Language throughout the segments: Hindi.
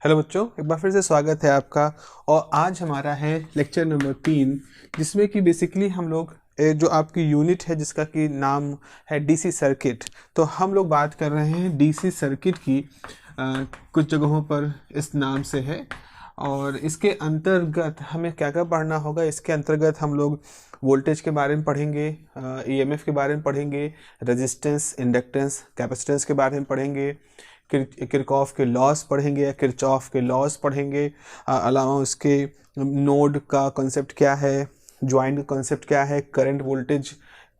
हेलो बच्चों, एक बार फिर से स्वागत है आपका। और आज हमारा है लेक्चर नंबर 3, जिसमें कि बेसिकली हम लोग जो आपकी यूनिट है जिसका कि नाम है डीसी सर्किट। तो हम लोग बात कर रहे हैं डीसी सर्किट की कुछ जगहों पर इस नाम से है। और इसके अंतर्गत हमें क्या क्या पढ़ना होगा। इसके अंतर्गत हम लोग वोल्टेज के बारे में पढ़ेंगे, ईएमएफ के बारे में पढ़ेंगे, रेजिस्टेंस, इंडक्टेंस, कैपेसिटेंस के बारे में पढ़ेंगे, किरचॉफ के लॉस पढ़ेंगे या किरचॉफ के लॉस पढ़ेंगे। अलावा उसके नोड का कॉन्सेप्ट क्या है, ज्वाइंट का कॉन्सेप्ट क्या है, करंट वोल्टेज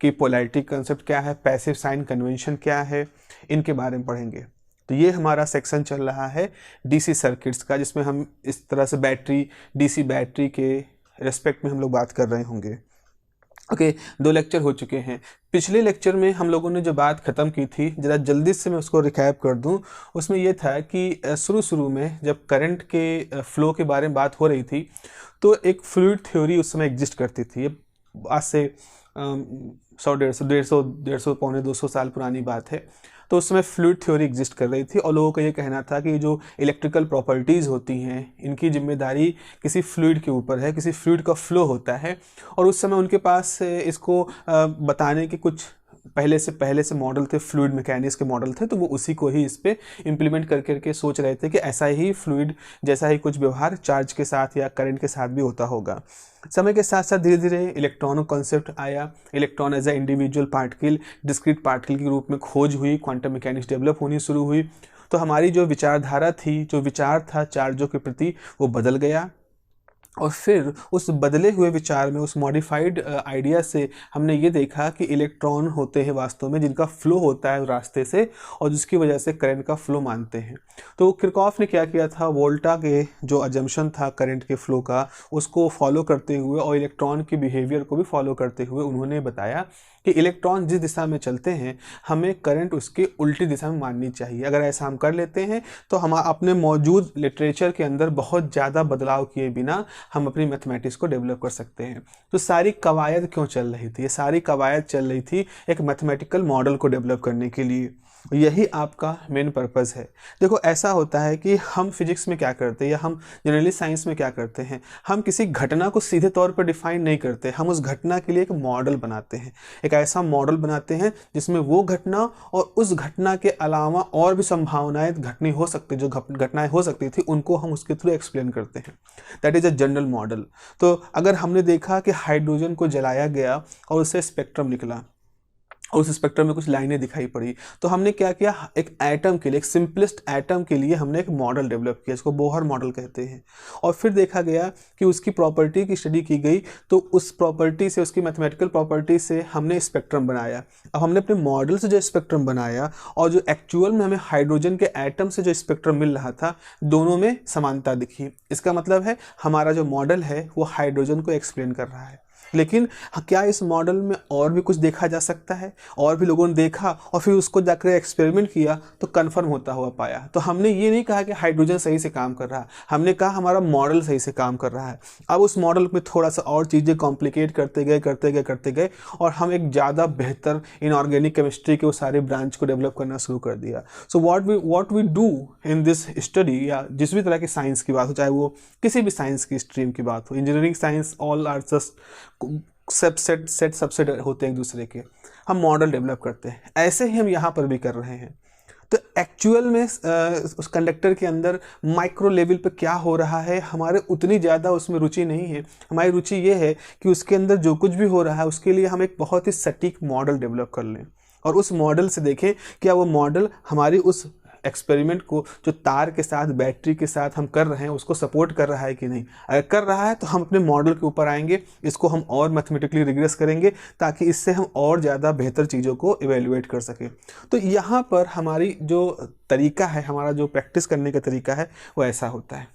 की पोलैरिटी कॉन्सेप्ट क्या है, पैसिव साइन कन्वेंशन क्या है, इनके बारे में पढ़ेंगे। तो ये हमारा सेक्शन चल रहा है डीसी सर्किट्स का, जिसमें हम इस तरह से डीसी बैटरी के रेस्पेक्ट में हम लोग बात कर रहे होंगे। ओके, 2 लेक्चर हो चुके हैं। पिछले लेक्चर में हम लोगों ने जो बात ख़त्म की थी, ज़रा जल्दी से मैं उसको रिकैप कर दूं। उसमें यह था कि शुरू में जब करंट के फ्लो के बारे में बात हो रही थी, तो एक फ्लूइड थ्योरी उस समय एग्जिस्ट करती थी। ये आज से 100 पौने 200 साल पुरानी बात है। तो उस समय फ्लूइड थ्योरी एग्जिस्ट कर रही थी और लोगों का ये कहना था कि जो इलेक्ट्रिकल प्रॉपर्टीज़ होती हैं, इनकी जिम्मेदारी किसी फ्लूइड के ऊपर है, किसी फ्लूइड का फ्लो होता है। और उस समय उनके पास इसको बताने के कुछ पहले से मॉडल थे, फ्लूइड मैकेनिक्स के मॉडल थे। तो वो उसी को ही इस पे इम्प्लीमेंट करके सोच रहे थे कि ऐसा ही फ्लूइड जैसा ही कुछ व्यवहार चार्ज के साथ या करंट के साथ भी होता होगा। समय के साथ साथ धीरे धीरे इलेक्ट्रॉन कॉन्सेप्ट आया। Electron as a individual particle, discrete particle के रूप में खोज हुई, क्वांटम मैकेनिक्स डेवलप होनी शुरू हुई। तो हमारी जो विचारधारा थी, जो विचार था चार्जों के प्रति, वो बदल गया। और फिर उस बदले हुए विचार में, उस मॉडिफाइड आइडिया से हमने ये देखा कि इलेक्ट्रॉन होते हैं वास्तव में जिनका फ्लो होता है रास्ते से, और जिसकी वजह से करंट का फ्लो मानते हैं। तो किरचॉफ ने क्या किया था, वोल्टा के जो अजम्पशन था करंट के फ्लो का, उसको फॉलो करते हुए और इलेक्ट्रॉन के बिहेवियर को भी फॉलो करते हुए उन्होंने बताया कि इलेक्ट्रॉन जिस दिशा में चलते हैं, हमें करंट उसके उल्टी दिशा में माननी चाहिए। अगर ऐसा हम कर लेते हैं तो हम अपने मौजूद लिटरेचर के अंदर बहुत ज़्यादा बदलाव किए बिना हम अपनी मैथमेटिक्स को डेवलप कर सकते हैं। तो सारी कवायद क्यों चल रही थी? ये सारी कवायद चल रही थी एक मैथमेटिकल मॉडल को डेवलप करने के लिए। यही आपका मेन पर्पज़ है। देखो, ऐसा होता है कि हम फिजिक्स में क्या करते हैं या हम जनरली साइंस में क्या करते हैं, हम किसी घटना को सीधे तौर पर डिफाइन नहीं करते। हम उस घटना के लिए एक मॉडल बनाते हैं, एक ऐसा मॉडल बनाते हैं जिसमें वो घटना और उस घटना के अलावा और भी संभावनाएं घटनी हो सकती, जो घटनाएं हो सकती थी, उनको हम उसके थ्रू एक्सप्लेन करते हैं। That is a general model. तो अगर हमने देखा कि हाइड्रोजन को जलाया गया और उससे स्पेक्ट्रम निकला और उस स्पेक्ट्रम में कुछ लाइनें दिखाई पड़ी, तो हमने क्या किया, एक एटम के लिए, एक सिंपलेस्ट एटम के लिए हमने एक मॉडल डेवलप किया, इसको बोहर मॉडल कहते हैं। और फिर देखा गया कि उसकी प्रॉपर्टी की स्टडी की गई, तो उस प्रॉपर्टी से, उसकी मैथमेटिकल प्रॉपर्टी से हमने स्पेक्ट्रम बनाया। अब हमने अपने मॉडल से जो स्पेक्ट्रम बनाया और जो एक्चुअल में हमें हाइड्रोजन के एटम से जो स्पेक्ट्रम मिल रहा था, दोनों में समानता दिखी। इसका मतलब है हमारा जो मॉडल है वो हाइड्रोजन को एक्सप्लेन कर रहा है। लेकिन क्या इस मॉडल में और भी कुछ देखा जा सकता है? और भी लोगों ने देखा और फिर उसको जाकर एक्सपेरिमेंट किया तो कंफर्म होता हुआ पाया। तो हमने ये नहीं कहा कि हाइड्रोजन सही से काम कर रहा है, हमने कहा हमारा मॉडल सही से काम कर रहा है। अब उस मॉडल में थोड़ा सा और चीज़ें कॉम्प्लिकेट करते गए और हम एक ज़्यादा बेहतर इनऑर्गेनिक केमिस्ट्री के वो सारे ब्रांच को डेवलप करना शुरू कर दिया। So what we do in this study, या जिस भी तरह की साइंस की बात हो, चाहे वो किसी भी साइंस की स्ट्रीम की बात हो, engineering science, all are just subset होते हैं एक दूसरे के, हम मॉडल डेवलप करते हैं। ऐसे ही हम यहाँ पर भी कर रहे हैं। तो एक्चुअल में उस कंडक्टर के अंदर माइक्रो लेवल पे क्या हो रहा है, हमारे उतनी ज़्यादा उसमें रुचि नहीं है। हमारी रुचि ये है कि उसके अंदर जो कुछ भी हो रहा है उसके लिए हम एक बहुत ही सटीक मॉडल डेवलप कर लें और उस मॉडल से देखें क्या वो मॉडल हमारी उस एक्सपेरिमेंट को जो तार के साथ, बैटरी के साथ हम कर रहे हैं, उसको सपोर्ट कर रहा है कि नहीं। अगर कर रहा है तो हम अपने मॉडल के ऊपर आएंगे, इसको हम और मैथमेटिकली रिग्रेस करेंगे ताकि इससे हम और ज़्यादा बेहतर चीज़ों को इवेल्युएट कर सकें। तो यहाँ पर हमारी जो तरीका है, हमारा जो प्रैक्टिस करने का तरीका है, वो ऐसा होता है।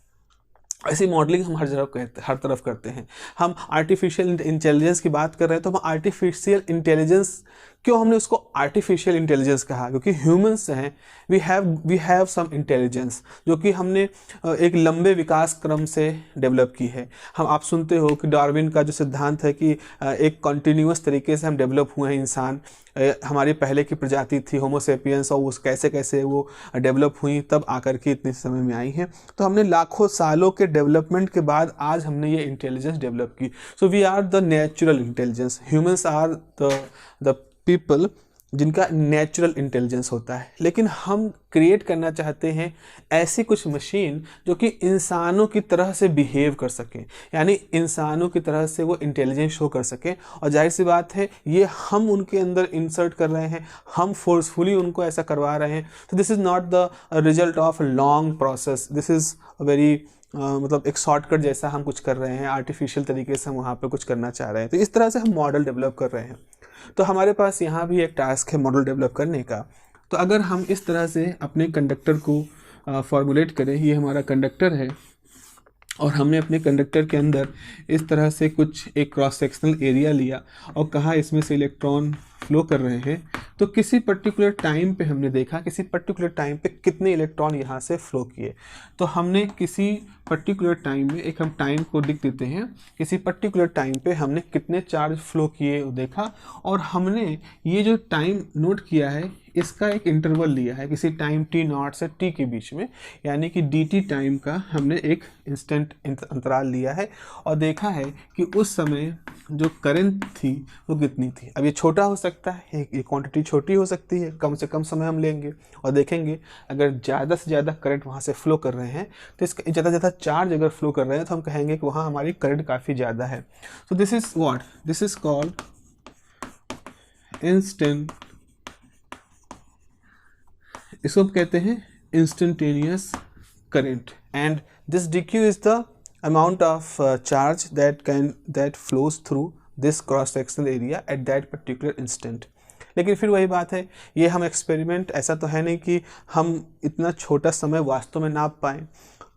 ऐसी मॉडलिंग हम हर तरफ करते हैं। हम आर्टिफिशियल इंटेलिजेंस की बात कर रहे हैं तो हम आर्टिफिशियल इंटेलिजेंस क्यों हमने उसको आर्टिफिशियल इंटेलिजेंस कहा? क्योंकि ह्यूमंस हैं, वी हैव सम इंटेलिजेंस जो कि हमने एक लंबे विकास क्रम से डेवलप की है। आप सुनते हो कि डार्विन का जो सिद्धांत है कि एक कॉन्टिन्यूअस तरीके से हम डेवलप हुए हैं इंसान। हमारी पहले की प्रजाति थी होमोसेपियंस, और उस कैसे कैसे वो डेवलप हुई तब आकर के इतने समय में आई हैं। तो हमने लाखों सालों के डेवलपमेंट के बाद आज हमने ये इंटेलिजेंस डेवलप की। So we are the natural intelligence, humans are the people जिनका नेचुरल इंटेलिजेंस होता है। लेकिन हम क्रिएट करना चाहते हैं ऐसी कुछ मशीन जो कि इंसानों की तरह से बिहेव कर सकें, यानी इंसानों की तरह से वो इंटेलिजेंस शो कर सकें। और जाहिर सी बात है ये हम उनके अंदर इंसर्ट कर रहे हैं, हम फोर्सफुली उनको ऐसा करवा रहे हैं। तो this is not the result of long process, this is very मतलब एक शॉर्टकट जैसा हम कुछ कर रहे हैं, आर्टिफिशियल तरीके से हम वहाँ पर कुछ करना चाह रहे हैं। तो इस तरह से हम मॉडल डेवलप कर रहे हैं। तो हमारे पास यहाँ भी एक टास्क है मॉडल डेवलप करने का। तो अगर हम इस तरह से अपने कंडक्टर को फॉर्मुलेट करें, ये हमारा कंडक्टर है और हमने अपने कंडक्टर के अंदर इस तरह से कुछ एक क्रॉस सेक्शनल एरिया लिया और कहा इसमें से इलेक्ट्रॉन फ्लो कर रहे हैं। तो किसी पर्टिकुलर टाइम पे हमने देखा किसी पर्टिकुलर टाइम पे कितने इलेक्ट्रॉन यहाँ से फ्लो किए। तो हमने किसी पर्टिकुलर टाइम में, एक हम टाइम को लिख देते हैं, किसी पर्टिकुलर टाइम पे हमने कितने चार्ज फ्लो किए देखा, और हमने ये जो टाइम नोट किया है इसका एक इंटरवल लिया है किसी टाइम t0 से t के बीच में, यानी कि dt टाइम का हमने एक इंस्टेंट अंतराल लिया है और देखा है कि उस समय जो करंट थी वो कितनी थी। अब ये छोटा हो सकता है, ये क्वांटिटी छोटी हो सकती है, कम से कम समय हम लेंगे और देखेंगे अगर ज़्यादा से ज़्यादा करंट वहाँ से फ्लो कर रहे हैं तो इसका ज़्यादा से ज़्यादा चार्ज अगर फ्लो कर रहे हैं तो हम कहेंगे कि वहाँ हमारी करंट काफ़ी ज़्यादा है। तो this is what, this is called instant, इसको कहते हैं instantaneous current. And this dq is the amount of charge that flows through this cross sectional area at that particular instant। लेकिन फिर वही बात है, ये हम एक्सपेरिमेंट, ऐसा तो है नहीं कि हम इतना छोटा समय वास्तव में नाप पाएँ।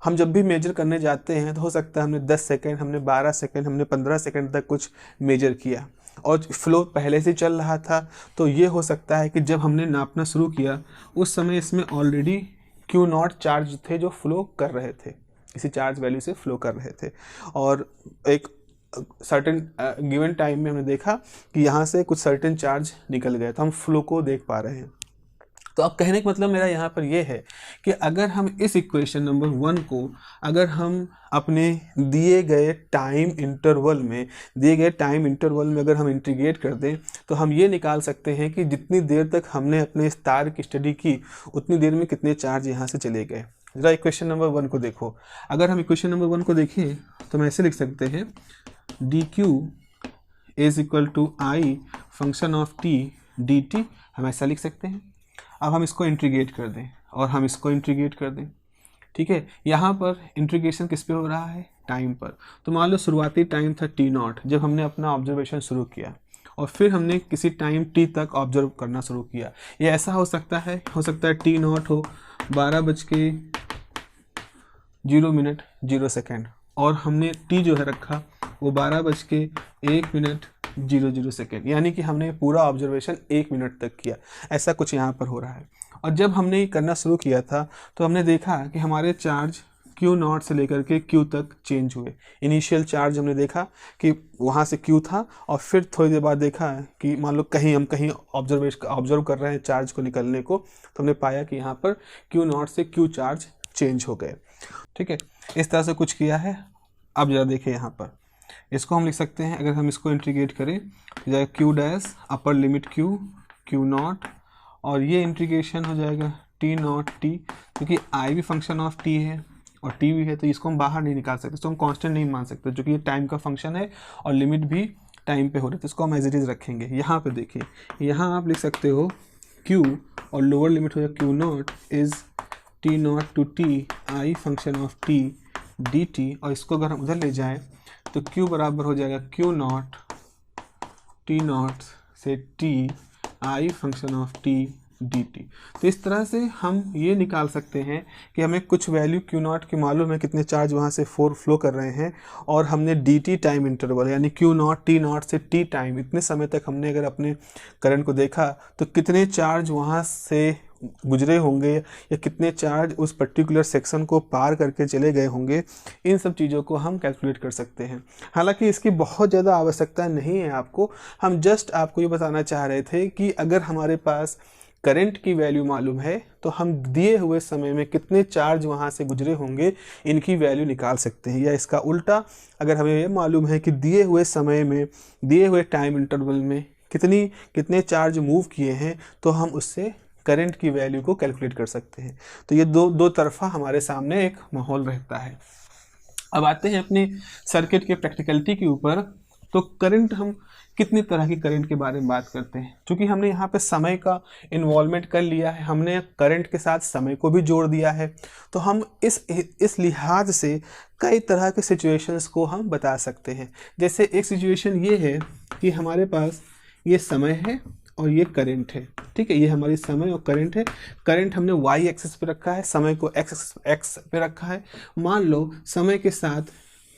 हम जब भी मेजर करने जाते हैं तो हो सकता है हमने 10 सेकेंड, हमने 12 सेकेंड, हमने 15 सेकेंड तक कुछ मेजर किया और फ्लो पहले से चल रहा था। तो ये हो सकता है कि जब हमने नापना शुरू किया उस समय इसमें ऑलरेडी Q0 चार्ज थे जो फ्लो कर रहे थे, इसी चार्ज वैल्यू से फ्लो कर रहे थे, और एक सर्टेन गिवन टाइम में हमने देखा कि यहाँ से कुछ सर्टेन चार्ज निकल गए, तो हम फ्लो को देख पा रहे हैं। तो अब कहने का मतलब मेरा यहाँ पर यह है कि अगर हम इस इक्वेशन नंबर 1 को अगर हम अपने दिए गए टाइम इंटरवल में अगर हम इंटीग्रेट कर दें तो हम ये निकाल सकते हैं कि जितनी देर तक हमने अपने इस तार की स्टडी की उतनी देर में कितने चार्ज यहाँ से चले गए। ज़रा इक्वेशन नंबर 1 को देखो। अगर हम इक्वेशन नंबर 1 को देखें तो हम ऐसे लिख सकते हैं dq is equal to i function of t dt, हम ऐसा लिख सकते हैं। अब हम इसको इंटीग्रेट कर दें और हम इसको इंटीग्रेट कर दें, ठीक है। यहाँ पर इंटीग्रेशन किस पे हो रहा है, टाइम पर। तो मान लो शुरुआती टाइम था t0 जब हमने अपना ऑब्जर्वेशन शुरू किया, और फिर हमने किसी टाइम t तक ऑब्जर्व करना शुरू किया। ये ऐसा हो सकता है t0 हो 12:0 और हमने t जो है रखा वो 12:01 यानी कि हमने पूरा ऑब्जर्वेशन 1 मिनट तक किया। ऐसा कुछ यहाँ पर हो रहा है। और जब हमने ये करना शुरू किया था तो हमने देखा कि हमारे चार्ज Q0 से लेकर के Q तक चेंज हुए। इनिशियल चार्ज हमने देखा कि वहाँ से Q था, और फिर थोड़ी देर बाद देखा कि मान लो हम कहीं ऑब्जर्व कर रहे हैं चार्ज को निकलने को, तो हमने पाया कि यहाँ पर Q0 से Q चार्ज चेंज हो गए, ठीक है। इस तरह से कुछ किया है। अब ज़रा देखिए यहाँ पर, इसको हम लिख सकते हैं, अगर हम इसको इंटीग्रेट करें तो जाएगा Q dash upper limit Q0, और ये इंटीग्रेशन हो जाएगा T0 T, क्योंकि I भी फंक्शन ऑफ T है और T भी है, तो इसको हम बाहर नहीं निकाल सकते, इसको हम कांस्टेंट नहीं मान सकते, जो कि ये टाइम का फंक्शन है और लिमिट भी टाइम पे हो रही है, तो इसको हम एज इट इज़ रखेंगे। यहाँ पे देखिए, यहाँ आप लिख सकते हो Q और लोअर लिमिट हो जाएगा Q0 is T0 to T I function of T dt, और इसको अगर हम उधर ले जाएं तो Q बराबर हो जाएगा Q0 T0 से T I function of T dt। तो इस तरह से हम ये निकाल सकते हैं कि हमें कुछ वैल्यू Q नॉट की मालूम है, कितने चार्ज वहाँ से फ्लो कर रहे हैं, और हमने dt टाइम इंटरवल यानी Q नॉट t नॉट से t टाइम इतने समय तक हमने अगर अपने करंट को देखा तो कितने चार्ज वहाँ से गुजरे होंगे या कितने चार्ज उस पर्टिकुलर सेक्शन को पार करके चले गए होंगे, इन सब चीज़ों को हम कैलकुलेट कर सकते हैं। हालांकि इसकी बहुत ज़्यादा आवश्यकता नहीं है आपको, हम जस्ट आपको ये बताना चाह रहे थे कि अगर हमारे पास करंट की वैल्यू मालूम है तो हम दिए हुए समय में कितने चार्ज वहाँ से गुजरे होंगे इनकी वैल्यू निकाल सकते हैं। या इसका उल्टा, अगर हमें ये मालूम है कि दिए हुए समय में, दिए हुए टाइम इंटरवल में कितने चार्ज मूव किए हैं, तो हम उससे करंट की वैल्यू को कैलकुलेट कर सकते हैं। तो ये दो तरफा हमारे सामने एक माहौल रहता है। अब आते हैं अपने सर्किट के प्रैक्टिकलिटी के ऊपर। तो करंट, हम कितनी तरह की करंट के बारे में बात करते हैं, क्योंकि हमने यहाँ पे समय का इन्वॉल्वमेंट कर लिया है, हमने करंट के साथ समय को भी जोड़ दिया है, तो हम इस लिहाज से कई तरह के सिचुएशंस को हम बता सकते हैं। जैसे एक सिचुएशन ये है कि हमारे पास ये समय है और ये करंट है, ठीक है, ये हमारी समय और करंट है। करंट हमने y एक्सिस पे रखा है, समय को x पे रखा है। मान लो समय के साथ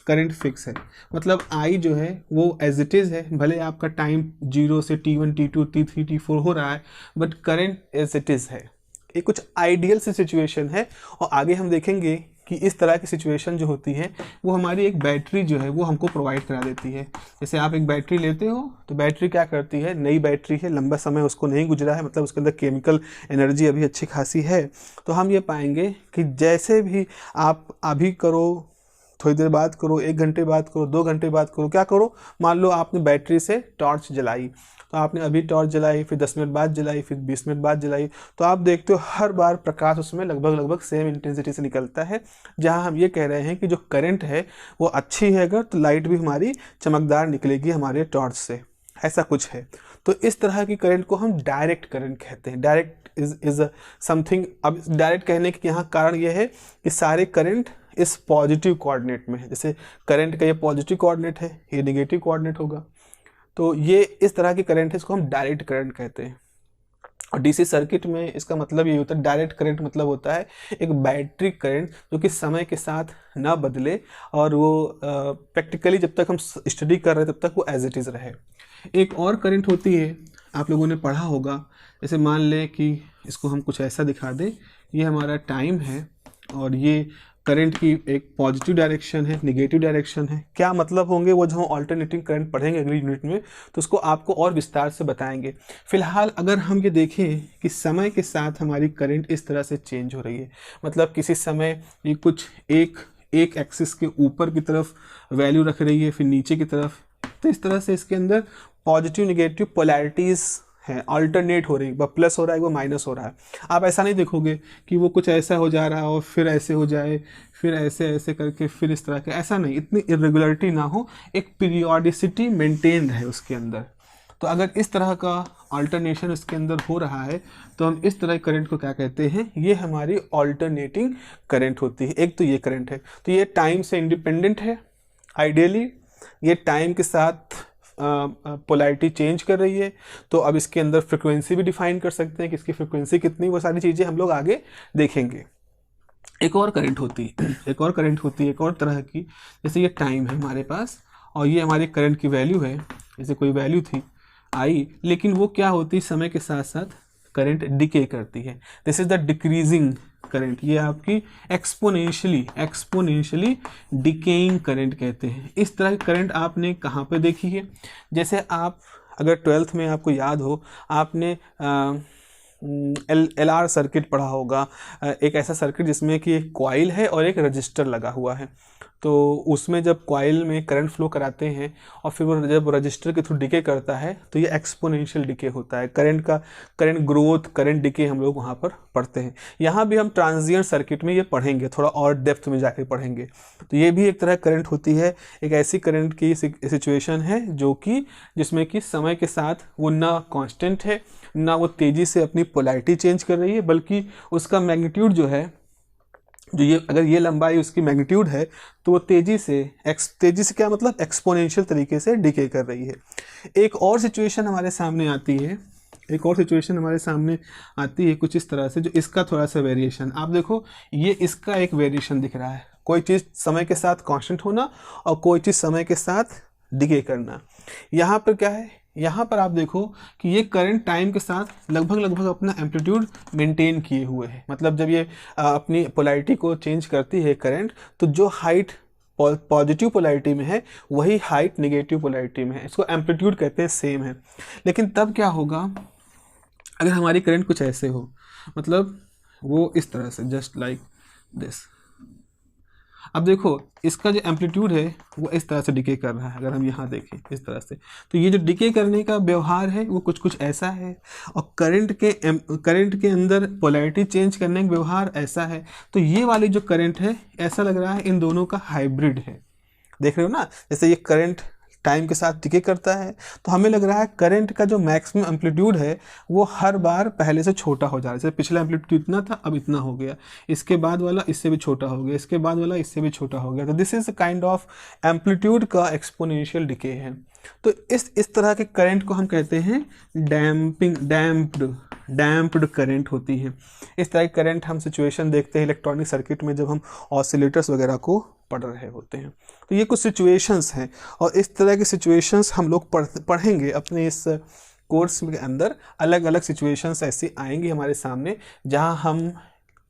करंट फिक्स है, मतलब I जो है वो एज इट इज़ है, भले आपका टाइम 0 से t1 t2 t3 t4 हो रहा है, but current as it is है। ये कुछ आइडियल सी सिचुएशन है, और आगे हम देखेंगे कि इस तरह की सिचुएशन जो होती है वो हमारी एक बैटरी जो है वो हमको प्रोवाइड करा देती है। जैसे आप एक बैटरी लेते हो तो बैटरी क्या करती है, नई बैटरी है, लंबा समय उसको नहीं गुजरा है, मतलब उसके अंदर केमिकल एनर्जी अभी अच्छी खासी है, तो हम ये पाएंगे कि जैसे भी आप अभी करो, थोड़ी देर बाद करो, 1 घंटे बाद करो, 2 घंटे बाद करो, क्या करो, मान लो आपने बैटरी से टॉर्च जलाई, तो आपने अभी टॉर्च जलाई, फिर 10 मिनट बाद जलाई, फिर 20 मिनट बाद जलाई, तो आप देखते हो हर बार प्रकाश उसमें लगभग सेम इंटेंसिटी से निकलता है। जहां हम ये कह रहे हैं कि जो करंट है वो अच्छी है अगर, तो लाइट भी हमारी चमकदार निकलेगी हमारे टॉर्च से, ऐसा कुछ है। तो इस तरह की करंट को हम डायरेक्ट करंट कहते हैं। Direct is something. अब डायरेक्ट कहने के यहाँ कारण ये है कि सारे करंट इस पॉजिटिव कोऑर्डिनेट में है। जैसे करंट का ये पॉजिटिव कोऑर्डिनेट है, ये नेगेटिव कोऑर्डिनेट होगा, तो ये इस तरह की करंट है, इसको हम डायरेक्ट करंट कहते हैं। और डीसी सर्किट में इसका मतलब ये होता है, डायरेक्ट करंट मतलब होता है एक बैटरी करंट जो कि समय के साथ ना बदले, और वो प्रैक्टिकली जब तक हम स्टडी कर रहे हैं तब तक वो एज इट इज़ रहे। एक और करंट होती है, आप लोगों ने पढ़ा होगा, जैसे मान लें कि इसको हम कुछ ऐसा दिखा दें, ये हमारा टाइम है और ये करंट की एक पॉजिटिव डायरेक्शन है, नेगेटिव डायरेक्शन है। क्या मतलब होंगे वो जो हम ऑल्टरनेटिंग करंट पढ़ेंगे अगली यूनिट में, तो उसको आपको और विस्तार से बताएंगे। फिलहाल अगर हम ये देखें कि समय के साथ हमारी करंट इस तरह से चेंज हो रही है, मतलब किसी समय ये कुछ एक एक्सिस के ऊपर की तरफ वैल्यू रख रही है, फिर नीचे की तरफ, तो इस तरह से इसके अंदर पॉजिटिव नेगेटिव पोलैरिटीज़ है, अल्टरनेट हो रही है, एक बार प्लस हो रहा है, एक बार माइनस हो रहा है। आप ऐसा नहीं देखोगे कि वो कुछ ऐसा हो जा रहा है और फिर ऐसे हो जाए, फिर ऐसे करके फिर इस तरह के, ऐसा नहीं, इतनी इरेगुलरिटी ना हो, एक पीरियोडिसिटी मेंटेन है उसके अंदर। तो अगर इस तरह का अल्टरनेशन इसके अंदर हो रहा है तो हम इस तरह करंट को क्या कहते हैं, ये हमारी अल्टरनेटिंग करंट होती है। एक तो ये करंट है, तो ये टाइम से इंडिपेंडेंट है, आइडियली ये टाइम के साथ पोलैरिटी चेंज कर रही है। तो अब इसके अंदर फ्रिक्वेंसी भी डिफाइन कर सकते हैं कि इसकी फ्रिक्वेंसी कितनी, वो सारी चीज़ें हम लोग आगे देखेंगे। एक और करंट होती है, एक और तरह की, जैसे ये टाइम है हमारे पास और ये हमारे करंट की वैल्यू है, जैसे कोई वैल्यू थी आई, लेकिन वो क्या होती है, समय के साथ साथ करंट डिके करती है। This is the decreasing current, ये आपकी एक्सपोनेंशियली डिकेइंग करंट कहते हैं। इस तरह की करंट आपने कहाँ पे देखी है, जैसे आप अगर 12th में आपको याद हो, आपने LR सर्किट पढ़ा होगा, एक ऐसा सर्किट जिसमें कि एक कॉइल है और एक रजिस्टर लगा हुआ है। तो उसमें जब कॉइल में करंट फ्लो कराते हैं और फिर वो जब रजिस्टर के थ्रू डिके करता है तो ये एक्सपोनेंशियल डिके होता है। करंट ग्रोथ, करंट डिके हम लोग वहाँ पर पढ़ते हैं। यहाँ भी हम ट्रांजिएंट सर्किट में ये पढ़ेंगे, थोड़ा और डेप्थ में जाके पढ़ेंगे। तो ये भी एक तरह करंट होती है, एक ऐसी करंट की सिचुएशन है जो कि जिसमें कि समय के साथ वो ना कांस्टेंट है, ना वो तेज़ी से अपनी पोलैरिटी चेंज कर रही है, बल्कि उसका मैग्नीट्यूड जो है, जो ये अगर ये लंबाई उसकी मैग्नीट्यूड है तो वो तेज़ी से क्या मतलब एक्सपोनेंशियल तरीके से डिके कर रही है। एक और सिचुएशन हमारे सामने आती है एक और सिचुएशन हमारे सामने आती है कुछ इस तरह से, जो इसका थोड़ा सा वेरिएशन, आप देखो ये इसका एक वेरिएशन दिख रहा है, कोई चीज़ समय के साथ कांस्टेंट होना और कोई चीज़ समय के साथ डिके करना। यहाँ पर क्या है, यहाँ पर आप देखो कि ये करंट टाइम के साथ लगभग अपना एम्पलीट्यूड मेंटेन किए हुए है। मतलब जब ये अपनी पोलैरिटी को चेंज करती है करंट, तो जो हाइट पॉजिटिव पोलैरिटी में है वही हाइट नेगेटिव पोलैरिटी में है, इसको एम्पलीट्यूड कहते हैं, सेम है। लेकिन तब क्या होगा अगर हमारी करंट कुछ ऐसे हो, मतलब वो इस तरह से, जस्ट लाइक दिस। अब देखो इसका जो एम्पलीट्यूड है वो इस तरह से डिके कर रहा है, अगर हम यहाँ देखें इस तरह से, तो ये जो डिके करने का व्यवहार है वो कुछ ऐसा है, और करंट के अंदर पोलैरिटी चेंज करने का व्यवहार ऐसा है। तो ये वाली जो करंट है, ऐसा लग रहा है इन दोनों का हाइब्रिड है। देख रहे हो ना, जैसे ये करंट टाइम के साथ डिके करता है, तो हमें लग रहा है करंट का जो मैक्सिमम एम्पलीट्यूड है वो हर बार पहले से छोटा हो जा रहा है। जैसे पिछला एम्पलीट्यूड इतना था, अब इतना हो गया, इसके बाद वाला इससे भी छोटा हो गया, इसके बाद वाला इससे भी छोटा हो गया। तो this is kind of amplitude का एक्सपोनेंशियल डिके है। तो इस तरह के करंट को हम कहते हैं डैम्प्ड करंट होती है। इस तरह की करंट हम सिचुएशन देखते हैं इलेक्ट्रॉनिक सर्किट में, जब हम ऑसिलेटर्स वगैरह को पढ़ रहे होते हैं। तो ये कुछ सिचुएशंस हैं, और इस तरह की सिचुएशंस हम लोग पढ़ेंगे अपने इस कोर्स के अंदर। अलग अलग सिचुएशंस ऐसी आएंगी हमारे सामने, जहां हम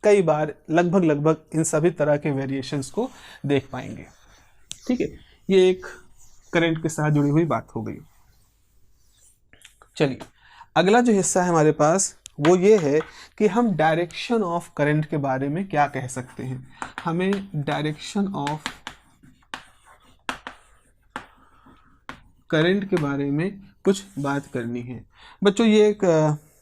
कई बार लगभग इन सभी तरह के वेरिएशंस को देख पाएंगे। ठीक है, ये एक करंट के साथ जुड़ी हुई बात हो गई। चलिए अगला जो हिस्सा है हमारे पास वो ये है कि हम डायरेक्शन ऑफ करंट के बारे में क्या कह सकते हैं। हमें डायरेक्शन ऑफ करंट के बारे में कुछ बात करनी है। बच्चों ये एक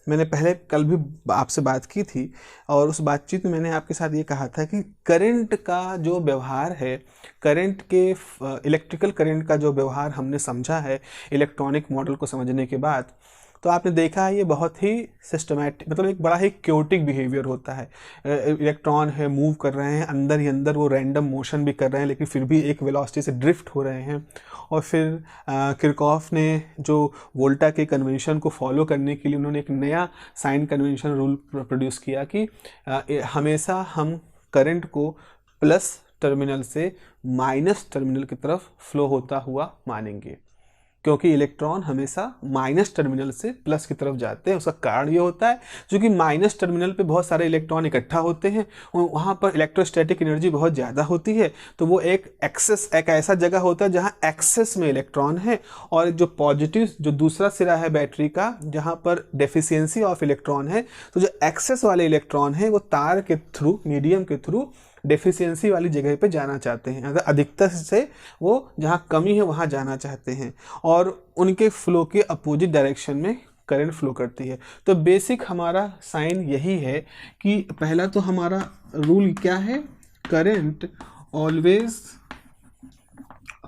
मैंने कल भी आपसे बात की थी, और उस बातचीत में मैंने आपके साथ ये कहा था कि करंट का जो व्यवहार है, करंट के इलेक्ट्रिकल करंट का जो व्यवहार हमने समझा है इलेक्ट्रॉनिक मॉडल को समझने के बाद, तो आपने देखा है ये बहुत ही सिस्टमैटिक, मतलब एक बड़ा ही क्योटिक बिहेवियर होता है। इलेक्ट्रॉन है, मूव कर रहे हैं अंदर ही अंदर, वो रैंडम मोशन भी कर रहे हैं, लेकिन फिर भी एक वेलोसिटी से ड्रिफ्ट हो रहे हैं। और फिर किरचॉफ ने जो वोल्टा के कन्वेंशन को फॉलो करने के लिए उन्होंने एक नया साइन कन्वेंशन रूल प्रोड्यूस किया कि हमेशा हम करंट को प्लस टर्मिनल से माइनस टर्मिनल की तरफ फ्लो होता हुआ मानेंगे, क्योंकि इलेक्ट्रॉन हमेशा माइनस टर्मिनल से प्लस की तरफ जाते हैं। उसका कारण ये होता है क्योंकि माइनस टर्मिनल पे बहुत सारे इलेक्ट्रॉन इकट्ठा होते हैं, वहाँ पर इलेक्ट्रोस्टैटिक एनर्जी बहुत ज़्यादा होती है, तो वो एक ऐसा जगह होता है जहाँ एक्सेस में इलेक्ट्रॉन है, और जो पॉजिटिव जो दूसरा सिरा है बैटरी का, जहाँ पर डेफिशिएंसी ऑफ इलेक्ट्रॉन है, तो जो एक्सेस वाले इलेक्ट्रॉन है वो तार के थ्रू, मीडियम के थ्रू डेफिशिएंसी वाली जगह पे जाना चाहते हैं। अगर अधिकतर से वो जहाँ कमी है वहाँ जाना चाहते हैं, और उनके फ्लो के अपोजिट डायरेक्शन में करंट फ्लो करती है। तो बेसिक हमारा साइन यही है कि पहला तो हमारा रूल क्या है, current always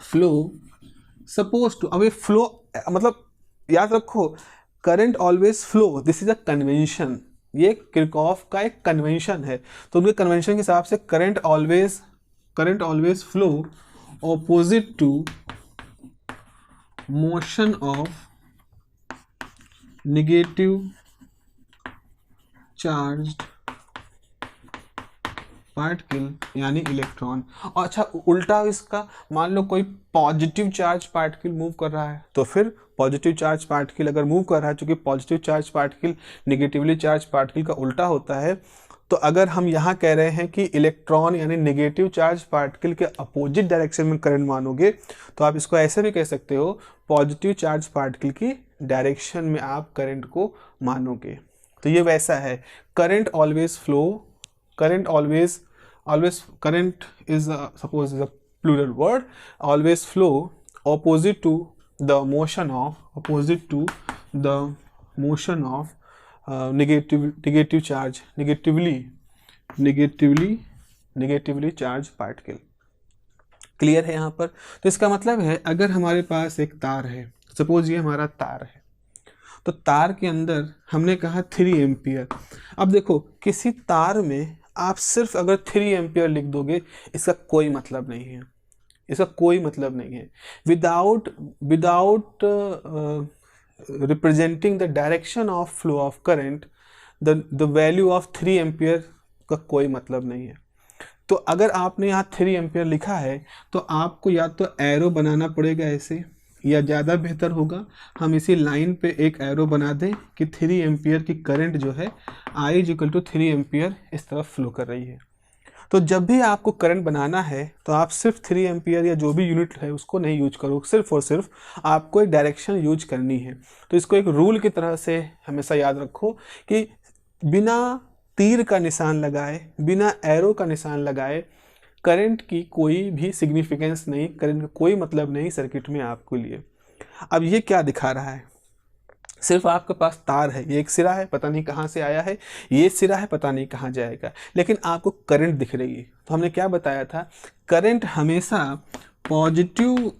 flow suppose to, अब ये फ्लो मतलब याद रखो, current always flow, this is a convention, ये किरचॉफ का एक कन्वेंशन है। तो उनके कन्वेंशन के हिसाब से current always flow opposite to motion of negative charged particle यानी इलेक्ट्रॉन। और अच्छा उल्टा इसका, मान लो कोई पॉजिटिव चार्ज पार्टिकल मूव कर रहा है, तो फिर पॉजिटिव चार्ज पार्टिकल अगर मूव कर रहा है, चूंकि positive charge particle negatively charge particle का उल्टा होता है, तो अगर हम यहाँ कह रहे हैं कि इलेक्ट्रॉन यानी नेगेटिव चार्ज पार्टिकल के अपोजिट डायरेक्शन में करंट मानोगे, तो आप इसको ऐसे भी कह सकते हो, पॉजिटिव चार्ज पार्टिकल की डायरेक्शन में आप करंट को मानोगे। तो ये वैसा है, current always flow, current always current is suppose is a plural word, always flow opposite to the motion of negatively charged particle। Clear है यहाँ पर? तो इसका मतलब है अगर हमारे पास एक तार है, सपोज ये हमारा तार है, तो तार के अंदर हमने कहा 3 एम्पियर। अब देखो किसी तार में आप सिर्फ अगर 3 एम्पियर लिख दोगे, इसका कोई मतलब नहीं है, इसका कोई मतलब नहीं है। Without representing the direction of flow of current, the value of 3 ampere का कोई मतलब नहीं है। तो अगर आपने यहाँ 3 एम्पियर लिखा है तो आपको या तो एरो बनाना पड़ेगा ऐसे, या ज़्यादा बेहतर होगा हम इसी लाइन पे एक एरो बना दें कि 3 एम्पियर की करंट जो है I = 3 एम्पियर इस तरफ फ्लो कर रही है। तो जब भी आपको करंट बनाना है तो आप सिर्फ 3 एम्पियर या जो भी यूनिट है उसको नहीं यूज करो, सिर्फ और सिर्फ आपको एक डायरेक्शन यूज करनी है। तो इसको एक रूल की तरह से हमेशा याद रखो कि बिना तीर का निशान लगाए, बिना एरो का निशान लगाए करंट की कोई भी सिग्निफिकेंस नहीं, करंट का कोई मतलब नहीं सर्किट में आपके लिए। अब ये क्या दिखा रहा है, सिर्फ आपके पास तार है, ये एक सिरा है पता नहीं कहाँ से आया है, ये सिरा है पता नहीं कहाँ जाएगा, लेकिन आपको करंट दिख रही है। तो हमने क्या बताया था, करंट हमेशा पॉजिटिव,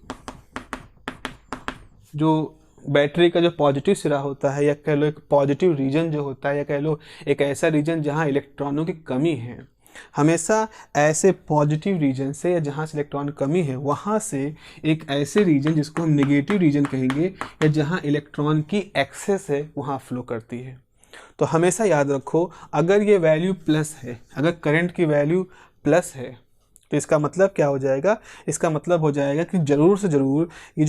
जो बैटरी का जो पॉजिटिव सिरा होता है, या कह लो एक पॉजिटिव रीजन जो होता है, या कह लो एक ऐसा रीजन जहाँ इलेक्ट्रॉनों की कमी है, हमेशा ऐसे पॉजिटिव रीजन से या जहाँ से इलेक्ट्रॉन कमी है वहाँ से एक ऐसे रीजन जिसको हम नेगेटिव रीजन कहेंगे, या जहाँ इलेक्ट्रॉन की एक्सेस है वहाँ फ्लो करती है। तो हमेशा याद रखो अगर ये वैल्यू प्लस है, अगर करंट की वैल्यू प्लस है तो इसका मतलब क्या हो जाएगा, इसका मतलब हो जाएगा कि ज़रूर से ज़रूर ये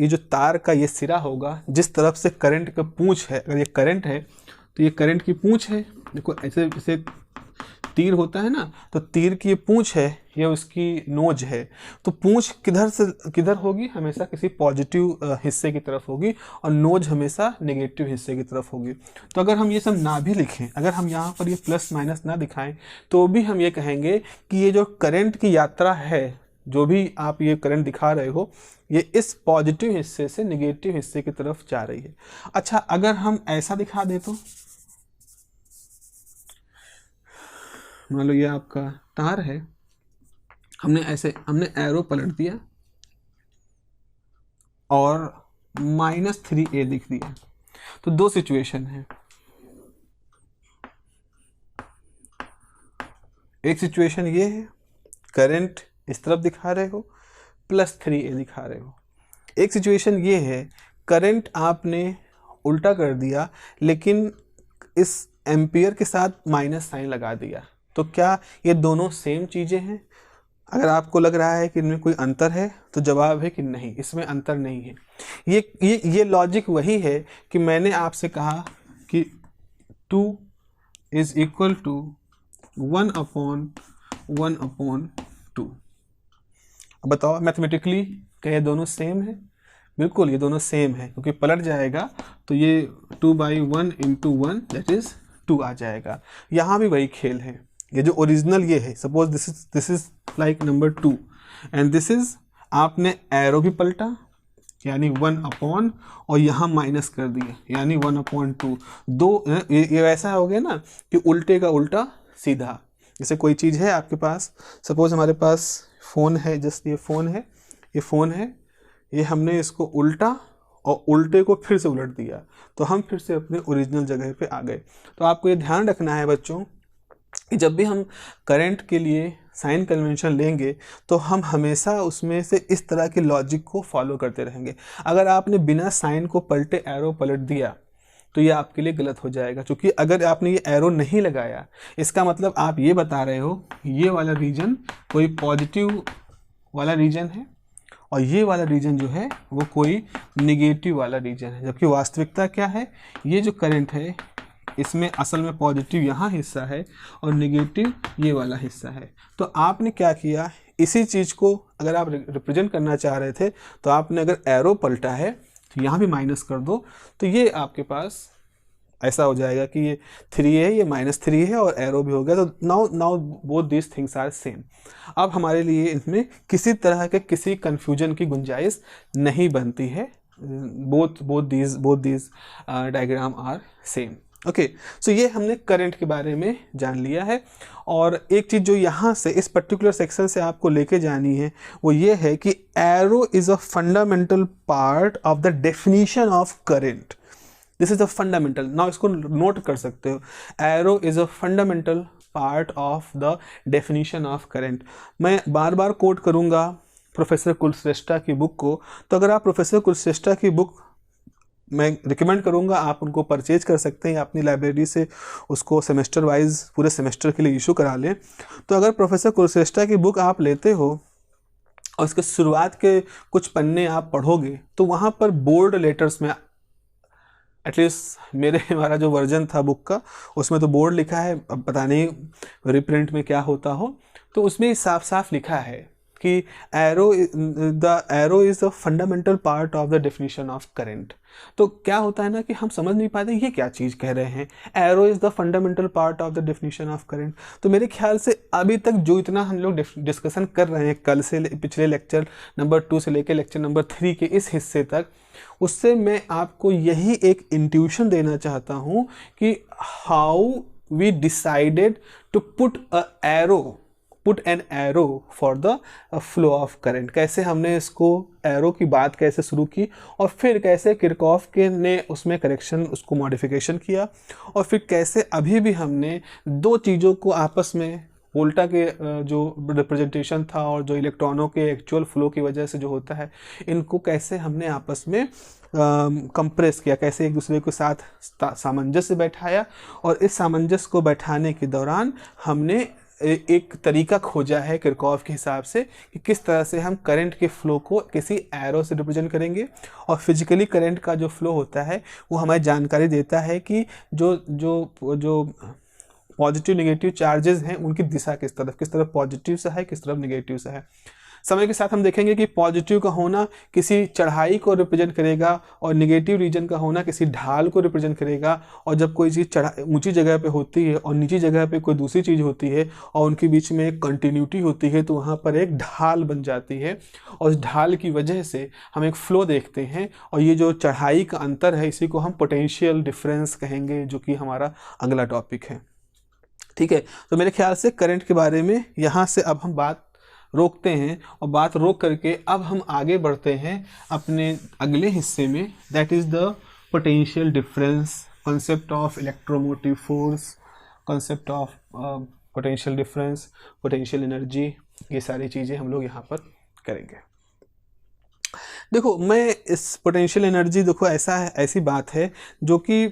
जो तार का ये सिरा होगा, जिस तरफ से करंट का पूंछ है, अगर ये करंट है तो ये करंट की पूंछ है। देखो ऐसे जैसे तीर होता है ना, तो तीर की ये पूंछ है, ये उसकी नोज है। तो पूंछ किधर से किधर होगी, हमेशा किसी पॉजिटिव हिस्से की तरफ होगी, और नोज हमेशा नेगेटिव हिस्से की तरफ होगी। तो अगर हम ये सब ना भी लिखें, अगर हम यहाँ पर ये प्लस माइनस ना दिखाएं, तो भी हम ये कहेंगे कि ये जो करंट की यात्रा है, जो भी आप ये करंट दिखा रहे हो, ये इस पॉजिटिव हिस्से से नेगेटिव हिस्से की तरफ जा रही है। अच्छा, अगर हम ऐसा दिखा दें तो मान लो ये आपका तार है, हमने एरो पलट दिया और -3A लिख दिया। तो दो सिचुएशन है, एक सिचुएशन ये है करंट इस तरफ दिखा रहे हो, +3A दिखा रहे हो। एक सिचुएशन ये है करंट आपने उल्टा कर दिया, लेकिन इस एम्पियर के साथ माइनस साइन लगा दिया। तो क्या ये दोनों सेम चीज़ें हैं? अगर आपको लग रहा है कि इनमें कोई अंतर है तो जवाब है कि नहीं, इसमें अंतर नहीं है। ये लॉजिक वही है कि मैंने आपसे कहा कि 2 = 1/1/2। अब बताओ मैथमेटिकली क्या ये दोनों सेम है? बिल्कुल ये दोनों सेम है, क्योंकि पलट जाएगा तो ये 2/1 × 1 दैट इज 2 आ जाएगा। यहाँ भी वही खेल है। ये जो ओरिजिनल ये है, suppose this is like number 2 and this is, आपने एरो भी पलटा यानी 1/, और यहाँ माइनस कर दिया यानी 1/2। दो ये वैसा हो गया ना कि उल्टे का उल्टा सीधा। जैसे कोई चीज़ है आपके पास, सपोज हमारे पास फ़ोन है, जस्ट ये फ़ोन है, ये हमने इसको उल्टा और उल्टे को फिर से उलट दिया, तो हम फिर से अपने ओरिजिनल जगह पे आ गए। तो आपको ये ध्यान रखना है बच्चों कि जब भी हम करंट के लिए साइन कन्वेंशन लेंगे तो हम हमेशा उसमें से इस तरह के लॉजिक को फॉलो करते रहेंगे। अगर आपने बिना साइन को पलटे एरो पलट दिया तो ये आपके लिए गलत हो जाएगा, क्योंकि अगर आपने ये एरो नहीं लगाया इसका मतलब आप ये बता रहे हो ये वाला रीजन कोई पॉजिटिव वाला रीजन है और ये वाला रीजन जो है वो कोई निगेटिव वाला रीजन है। जबकि वास्तविकता क्या है, ये जो करंट है इसमें असल में पॉजिटिव यहाँ हिस्सा है और नेगेटिव ये वाला हिस्सा है। तो आपने क्या किया, इसी चीज़ को अगर आप रिप्रेजेंट करना चाह रहे थे तो आपने अगर एरो पलटा है तो यहाँ भी माइनस कर दो, तो ये आपके पास ऐसा हो जाएगा कि ये 3 है, ये -3 है और एरो भी हो गया। तो now both these things are same. अब हमारे लिए इनमें किसी तरह के किसी कन्फ्यूजन की गुंजाइश नहीं बनती है। Both these diagram are same. Okay, so ये हमने करंट के बारे में जान लिया है। और एक चीज़ जो यहाँ से इस पर्टिकुलर सेक्शन से आपको लेके जानी है वो ये है कि arrow is a fundamental part of the definition of current. This is a fundamental, now इसको नोट कर सकते हो, arrow is a fundamental part of the definition of current. मैं बार बार कोट करूँगा प्रोफेसर कुलश्रेष्ठा की बुक को, तो अगर आप प्रोफेसर कुलश्रेष्ठा की बुक मैं रिकमेंड करूँगा आप उनको परचेज कर सकते हैं या अपनी लाइब्रेरी से उसको सेमेस्टर वाइज पूरे सेमेस्टर के लिए इशू करा लें। तो अगर प्रोफेसर कुलश्रेष्ठा की बुक आप लेते हो और उसके शुरुआत के कुछ पन्ने आप पढ़ोगे तो वहाँ पर बोल्ड लेटर्स में, एटलीस्ट मेरे हमारा जो वर्जन था बुक का उसमें तो बोर्ड लिखा है, अब पता नहीं रिप्रिंट में क्या होता हो, तो उसमें साफ साफ लिखा है कि arrow is the fundamental part of the definition of current. तो क्या होता है ना कि हम समझ नहीं पाते ये क्या चीज़ कह रहे हैं, arrow is the fundamental part of the definition of current. तो मेरे ख्याल से अभी तक जो इतना हम लोग डिस्कशन कर रहे हैं कल से पिछले लेक्चर नंबर 2 से लेकर लेक्चर नंबर 3 के इस हिस्से तक, उससे मैं आपको यही एक इंट्यूशन देना चाहता हूँ कि how we decided to put an arrow for the flow of current. कैसे हमने इसको एरो की बात कैसे शुरू की और फिर कैसे किरचॉफ के ने उसमें करेक्शन उसको मॉडिफिकेशन किया और फिर कैसे अभी भी हमने दो चीज़ों को आपस में वोल्टा के जो रिप्रेजेंटेशन था और जो इलेक्ट्रॉनों के एक्चुअल फ्लो की वजह से जो होता है, इनको कैसे हमने आपस में कंप्रेस किया, कैसे एक दूसरे के साथ सामंजस्य बैठाया और इस सामंजस्य को बैठाने के दौरान हमने एक तरीका खोजा है किरचॉफ के हिसाब से कि किस तरह से हम करंट के फ्लो को किसी एरो से रिप्रेजेंट करेंगे। और फिजिकली करंट का जो फ्लो होता है वो हमें जानकारी देता है कि जो जो जो पॉजिटिव नेगेटिव चार्जेस हैं उनकी दिशा किस तरफ पॉजिटिव से है, किस तरफ नेगेटिव से है। समय के साथ हम देखेंगे कि पॉजिटिव का होना किसी चढ़ाई को रिप्रेजेंट करेगा और नेगेटिव रीजन का होना किसी ढाल को रिप्रेजेंट करेगा। और जब कोई चीज़ ऊंची जगह पे होती है और नीची जगह पे कोई दूसरी चीज़ होती है और उनके बीच में एक कंटिन्यूटी होती है तो वहाँ पर एक ढाल बन जाती है और उस ढाल की वजह से हम एक फ्लो देखते हैं। और ये जो चढ़ाई का अंतर है इसी को हम पोटेंशियल डिफरेंस कहेंगे, जो कि हमारा अगला टॉपिक है। ठीक है, तो मेरे ख्याल से करंट के बारे में यहाँ से अब हम बात रोकते हैं और बात रोक करके अब हम आगे बढ़ते हैं अपने अगले हिस्से में, that is the potential difference, concept of electromotive force, concept of potential difference, potential energy, ये सारी चीज़ें हम लोग यहाँ पर करेंगे। देखो मैं इस पोटेंशियल एनर्जी, देखो ऐसी बात है जो कि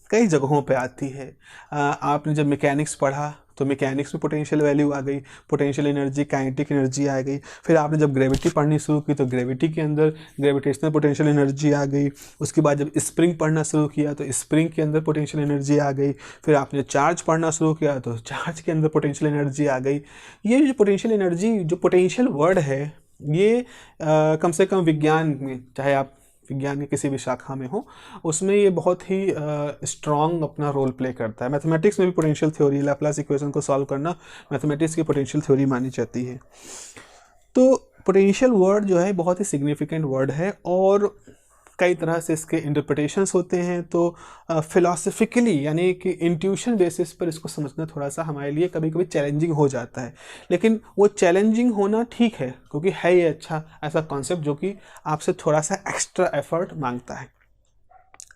कई जगहों पे आती है। आपने जब मैकेनिक्स पढ़ा तो मैकेनिक्स में पोटेंशियल वैल्यू आ गई, पोटेंशियल एनर्जी, काइनेटिक एनर्जी आ गई। फिर आपने जब ग्रेविटी पढ़नी शुरू की तो ग्रेविटी के अंदर ग्रेविटेशनल पोटेंशियल एनर्जी आ गई। उसके बाद जब स्प्रिंग पढ़ना शुरू किया तो स्प्रिंग के अंदर पोटेंशियल एनर्जी आ गई। फिर आपने चार्ज पढ़ना शुरू किया तो चार्ज के अंदर पोटेंशियल एनर्जी आ गई। ये जो पोटेंशियल एनर्जी, जो पोटेंशियल वर्ड है, ये कम से कम विज्ञान में, चाहे आप विज्ञान की किसी भी शाखा में हो, उसमें ये बहुत ही स्ट्रॉन्ग अपना रोल प्ले करता है। मैथमेटिक्स में भी पोटेंशियल थ्योरी, लैप्लास इक्वेशन को सॉल्व करना मैथमेटिक्स की पोटेंशियल थ्योरी मानी जाती है। तो पोटेंशियल वर्ड जो है बहुत ही सिग्निफिकेंट वर्ड है और कई तरह से इसके इंटरप्रिटेशंस होते हैं। तो फिलॉसफिकली यानी कि इंट्यूशन बेसिस पर इसको समझना थोड़ा सा हमारे लिए कभी कभी चैलेंजिंग हो जाता है, लेकिन वो चैलेंजिंग होना ठीक है क्योंकि है ये अच्छा ऐसा कॉन्सेप्ट जो कि आपसे थोड़ा सा एक्स्ट्रा एफर्ट मांगता है।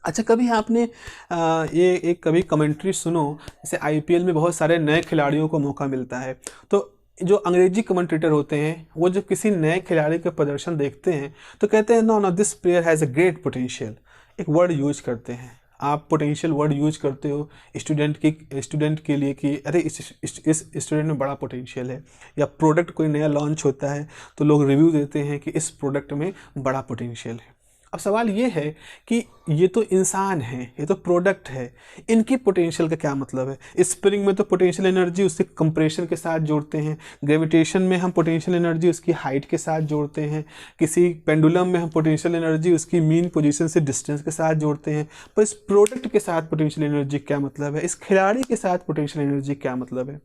अच्छा, कभी आपने ये एक कभी कमेंट्री सुनो, जैसे आईपीएल में बहुत सारे नए खिलाड़ियों को मौका मिलता है, तो जो अंग्रेजी कमेंटेटर होते हैं वो जब किसी नए खिलाड़ी का प्रदर्शन देखते हैं तो कहते हैं no this player has a great potential. एक वर्ड यूज करते हैं, आप पोटेंशियल वर्ड यूज करते हो स्टूडेंट के लिए कि अरे इस स्टूडेंट में बड़ा पोटेंशियल है, या प्रोडक्ट कोई नया लॉन्च होता है तो लोग रिव्यू देते हैं कि इस प्रोडक्ट में बड़ा पोटेंशियल है। अब सवाल ये है कि ये तो इंसान है, ये तो प्रोडक्ट है, इनकी पोटेंशियल का क्या मतलब है। स्प्रिंग में तो पोटेंशियल एनर्जी उसके कंप्रेशन के साथ जोड़ते हैं, ग्रेविटेशन में हम पोटेंशियल एनर्जी उसकी हाइट के साथ जोड़ते हैं, किसी पेंडुलम में हम पोटेंशियल एनर्जी उसकी मीन पोजीशन से डिस्टेंस के साथ जोड़ते हैं। पर इस प्रोडक्ट के साथ पोटेंशियल एनर्जी क्या मतलब है, इस खिलाड़ी के साथ पोटेंशियल एनर्जी क्या मतलब है।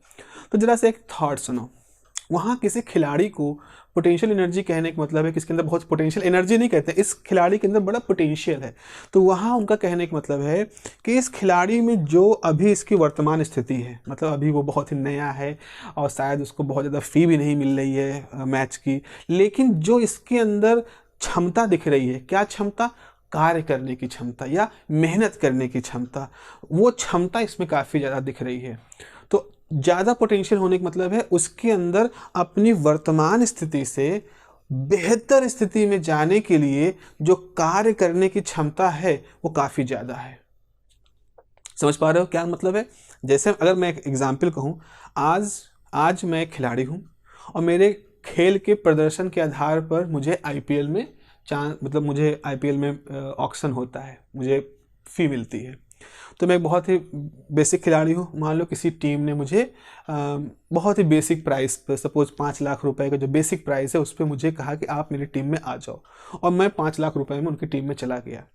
तो जरा से एक थॉट सुनो, वहाँ किसी खिलाड़ी को पोटेंशियल एनर्जी कहने का मतलब है कि इसके अंदर बहुत पोटेंशियल एनर्जी नहीं कहते, इस खिलाड़ी के अंदर बड़ा पोटेंशियल है। तो वहाँ उनका कहने का मतलब है कि इस खिलाड़ी में जो अभी इसकी वर्तमान स्थिति है, मतलब अभी वो बहुत ही नया है और शायद उसको बहुत ज़्यादा फ़ी भी नहीं मिल रही है मैच की, लेकिन जो इसके अंदर क्षमता दिख रही है, क्या क्षमता, कार्य करने की क्षमता या मेहनत करने की क्षमता, वो क्षमता इसमें काफ़ी ज़्यादा दिख रही है। तो ज़्यादा पोटेंशियल होने का मतलब है उसके अंदर अपनी वर्तमान स्थिति से बेहतर स्थिति में जाने के लिए जो कार्य करने की क्षमता है वो काफ़ी ज़्यादा है। समझ पा रहे हो क्या मतलब है? जैसे अगर मैं एक एग्जाम्पल कहूँ, आज मैं एक खिलाड़ी हूँ और मेरे खेल के प्रदर्शन के आधार पर मुझे आईपीएल में मुझे आईपीएल में ऑक्शन होता है, मुझे फ़ी मिलती है। तो मैं एक बहुत ही बेसिक खिलाड़ी हूँ। मान लो किसी टीम ने मुझे बहुत ही बेसिक प्राइस पर, सपोज 5 लाख रुपए का जो बेसिक प्राइस है उस पर मुझे कहा कि आप मेरी टीम में आ जाओ, और मैं 5 लाख रुपए में उनकी टीम में चला गया।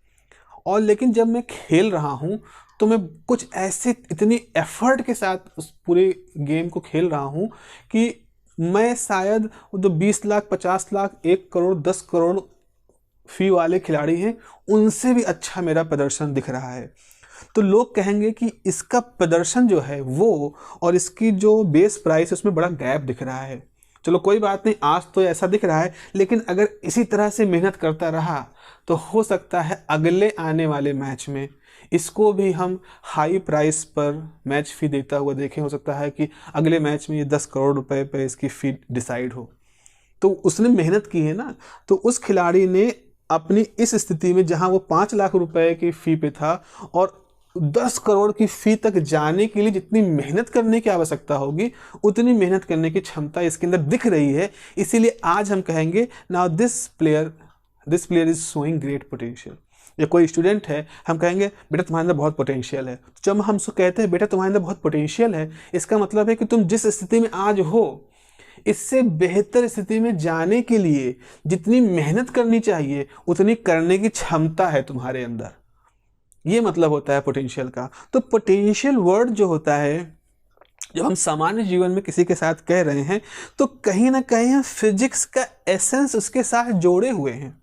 और लेकिन जब मैं खेल रहा हूँ तो मैं कुछ ऐसे इतनी एफर्ट के साथ उस पूरे गेम को खेल रहा हूँ कि मैं शायद जो 20 लाख, 50 लाख, 1 करोड़, 10 करोड़ फी वाले खिलाड़ी हैं उनसे भी अच्छा मेरा प्रदर्शन दिख रहा है। तो लोग कहेंगे कि इसका प्रदर्शन जो है वो और इसकी जो बेस प्राइस है उसमें बड़ा गैप दिख रहा है। चलो कोई बात नहीं, आज तो ऐसा दिख रहा है, लेकिन अगर इसी तरह से मेहनत करता रहा तो हो सकता है अगले आने वाले मैच में इसको भी हम हाई प्राइस पर मैच फ़ी देता हुआ देखें। हो सकता है कि अगले मैच में ये 10 करोड़ रुपए पे इसकी फ़ी डिसाइड हो। तो उसने मेहनत की है ना। तो उस खिलाड़ी ने अपनी इस स्थिति में जहां वो 5 लाख रुपए की फ़ी पे था और 10 करोड़ की फ़ी तक जाने के लिए जितनी मेहनत करने की आवश्यकता होगी उतनी मेहनत करने की क्षमता इसके अंदर दिख रही है। इसीलिए आज हम कहेंगे now this player is showing great potential. या कोई स्टूडेंट है, हम कहेंगे बेटा तुम्हारे अंदर बहुत पोटेंशियल है। तो जब हम उसको कहते हैं बेटा तुम्हारे अंदर बहुत पोटेंशियल है, इसका मतलब है कि तुम जिस स्थिति में आज हो इससे बेहतर स्थिति में जाने के लिए जितनी मेहनत करनी चाहिए उतनी करने की क्षमता है तुम्हारे अंदर। ये मतलब होता है पोटेंशियल का। तो पोटेंशियल वर्ड जो होता है, जब हम सामान्य जीवन में किसी के साथ कह रहे हैं तो कहीं ना कहीं हम फिजिक्स का एसेंस उसके साथ जोड़े हुए हैं।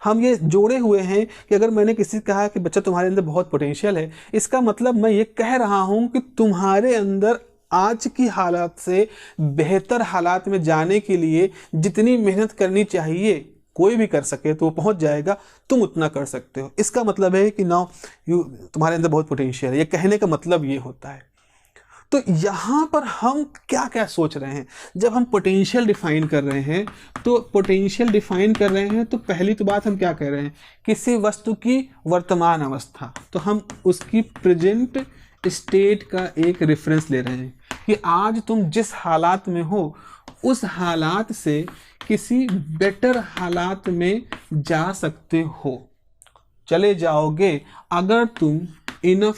हम ये जोड़े हुए हैं कि अगर मैंने किसी से कहा कि बच्चा तुम्हारे अंदर बहुत पोटेंशियल है, इसका मतलब मैं ये कह रहा हूं कि तुम्हारे अंदर आज की हालात से बेहतर हालात में जाने के लिए जितनी मेहनत करनी चाहिए कोई भी कर सके तो वो पहुंच जाएगा, तुम उतना कर सकते हो। इसका मतलब है कि नाउ तुम्हारे अंदर बहुत पोटेंशियल है। ये कहने का मतलब ये होता है। तो यहाँ पर हम क्या क्या सोच रहे हैं जब हम पोटेंशियल डिफाइन कर रहे हैं? तो पोटेंशियल डिफाइन कर रहे हैं तो पहली तो बात हम क्या कह रहे हैं, किसी वस्तु की वर्तमान अवस्था, तो हम उसकी प्रेजेंट स्टेट का एक रेफरेंस ले रहे हैं कि आज तुम जिस हालात में हो उस हालात से किसी बेटर हालात में जा सकते हो, चले जाओगे अगर तुम इनफ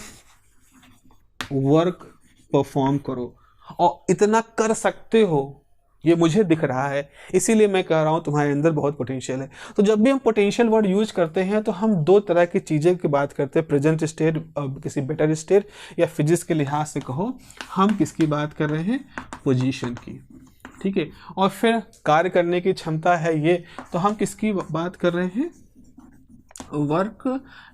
वर्क परफॉर्म करो, और इतना कर सकते हो ये मुझे दिख रहा है, इसीलिए मैं कह रहा हूं तुम्हारे अंदर बहुत पोटेंशियल है। तो जब भी हम पोटेंशियल वर्ड यूज करते हैं तो हम दो तरह की चीज़ें की बात करते हैं, प्रेजेंट स्टेट, किसी बेटर स्टेट, या फिजिक्स के लिहाज से कहो हम किसकी बात कर रहे हैं, पोजीशन की। ठीक है, और फिर कार्य करने की क्षमता है ये, तो हम किसकी बात कर रहे हैं, वर्क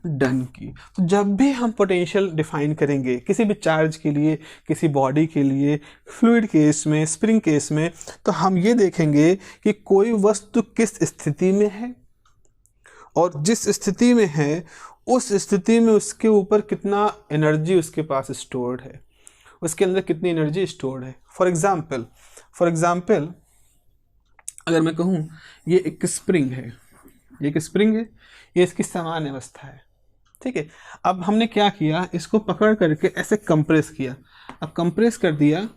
डन की। तो जब भी हम पोटेंशियल डिफाइन करेंगे किसी भी चार्ज के लिए, किसी बॉडी के लिए, फ्लूइड केस में, स्प्रिंग केस में, तो हम ये देखेंगे कि कोई वस्तु किस स्थिति में है और जिस स्थिति में है उस स्थिति में उसके ऊपर कितना एनर्जी उसके पास स्टोर्ड है, उसके अंदर कितनी एनर्जी स्टोर्ड है। फॉर एग्जाम्पल अगर मैं कहूँ ये एक स्प्रिंग है, ये इसकी सामान्य अवस्था है। ठीक है, अब हमने क्या किया, इसको पकड़ करके ऐसे कंप्रेस किया, अब कंप्रेस कर दिया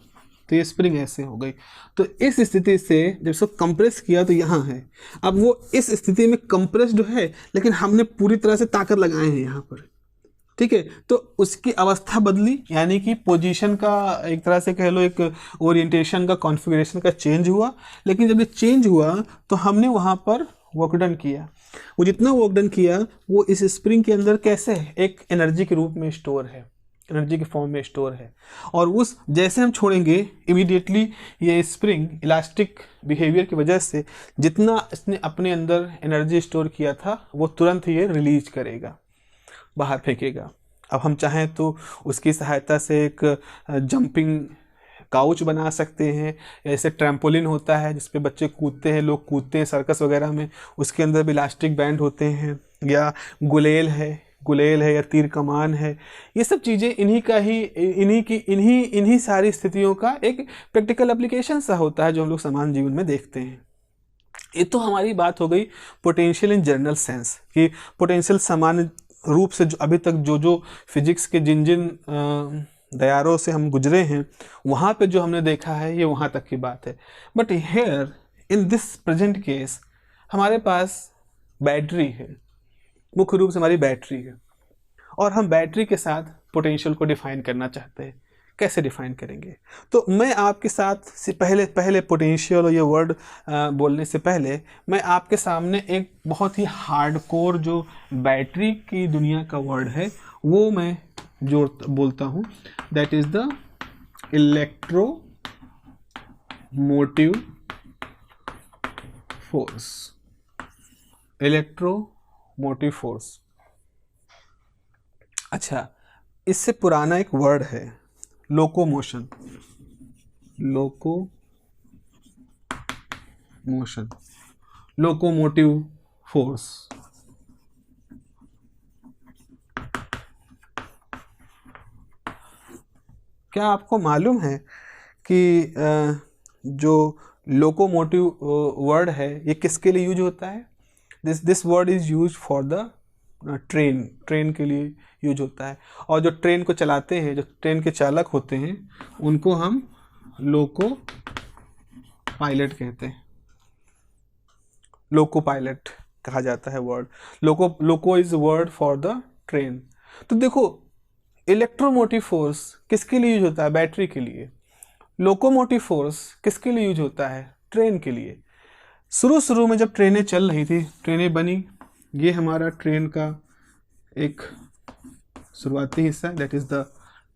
तो ये स्प्रिंग ऐसे हो गई। तो इस स्थिति से जब इसको कंप्रेस किया तो यहाँ है, अब वो इस स्थिति में कंप्रेस्ड है लेकिन हमने पूरी तरह से ताकत लगाए हैं यहाँ पर। ठीक है, तो उसकी अवस्था बदली, यानी कि पोजीशन का एक तरह से कह लो, एक ओरिएंटेशन का, कॉन्फ़िगरेशन का चेंज हुआ। लेकिन जब ये चेंज हुआ तो हमने वहाँ पर वर्क डन किया। वो जितना वर्क डन किया वो इस स्प्रिंग के अंदर कैसे है, एक एनर्जी के रूप में स्टोर है, एनर्जी के फॉर्म में स्टोर है। और उस जैसे हम छोड़ेंगे इमीडिएटली ये स्प्रिंग इलास्टिक बिहेवियर की वजह से जितना इसने अपने अंदर एनर्जी स्टोर किया था वो तुरंत ही ये रिलीज करेगा, बाहर फेंकेगा। अब हम चाहें तो उसकी सहायता से एक जंपिंग काउच बना सकते हैं, ऐसे ट्रैम्पोलिन होता है जिस पे बच्चे कूदते हैं, लोग कूदते हैं सर्कस वगैरह में, उसके अंदर भी इलास्टिक बैंड होते हैं, या गुलेल है या तीर कमान है। ये सब चीज़ें इन्हीं सारी स्थितियों का एक प्रैक्टिकल एप्लीकेशन सा होता है जो हम लोग सामान्य जीवन में देखते हैं। ये तो हमारी बात हो गई पोटेंशियल इन जनरल सेंस, कि पोटेंशियल सामान्य रूप से जो अभी तक जो जो फिजिक्स के जिन जिन दयारों से हम गुजरे हैं वहाँ पे जो हमने देखा है ये वहाँ तक की बात है। But here in this present case हमारे पास बैटरी है, मुख्य रूप से हमारी बैटरी है, और हम बैटरी के साथ पोटेंशियल को डिफाइन करना चाहते हैं। कैसे डिफाइन करेंगे? तो मैं आपके साथ से पहले पोटेंशियल और ये वर्ड बोलने से पहले मैं आपके सामने एक बहुत ही हार्डकोर जो बैटरी की दुनिया का वर्ड है वो मैं जो बोलता हूँ, that is the electromotive force. Electromotive force. अच्छा, इससे पुराना एक वर्ड है लोकोमोशन। Locomotive force. क्या आपको मालूम है कि जो लोकोमोटिव वर्ड है ये किसके लिए यूज होता है? This word is use for the train के लिए यूज होता है, और जो ट्रेन को चलाते हैं, जो ट्रेन के चालक होते हैं, उनको हम लोको पायलट कहते हैं। लोको पायलट कहा जाता है word. Loco is word for the train. तो देखो, इलेक्ट्रोमोटिव फोर्स किसके लिए यूज होता है? बैटरी के लिए। लोकोमोटिव फोर्स किसके लिए यूज होता है? ट्रेन के लिए। शुरू में जब ट्रेनें चल रही थी, ट्रेनें बनी, ये हमारा ट्रेन का एक शुरुआती हिस्सा है, that is the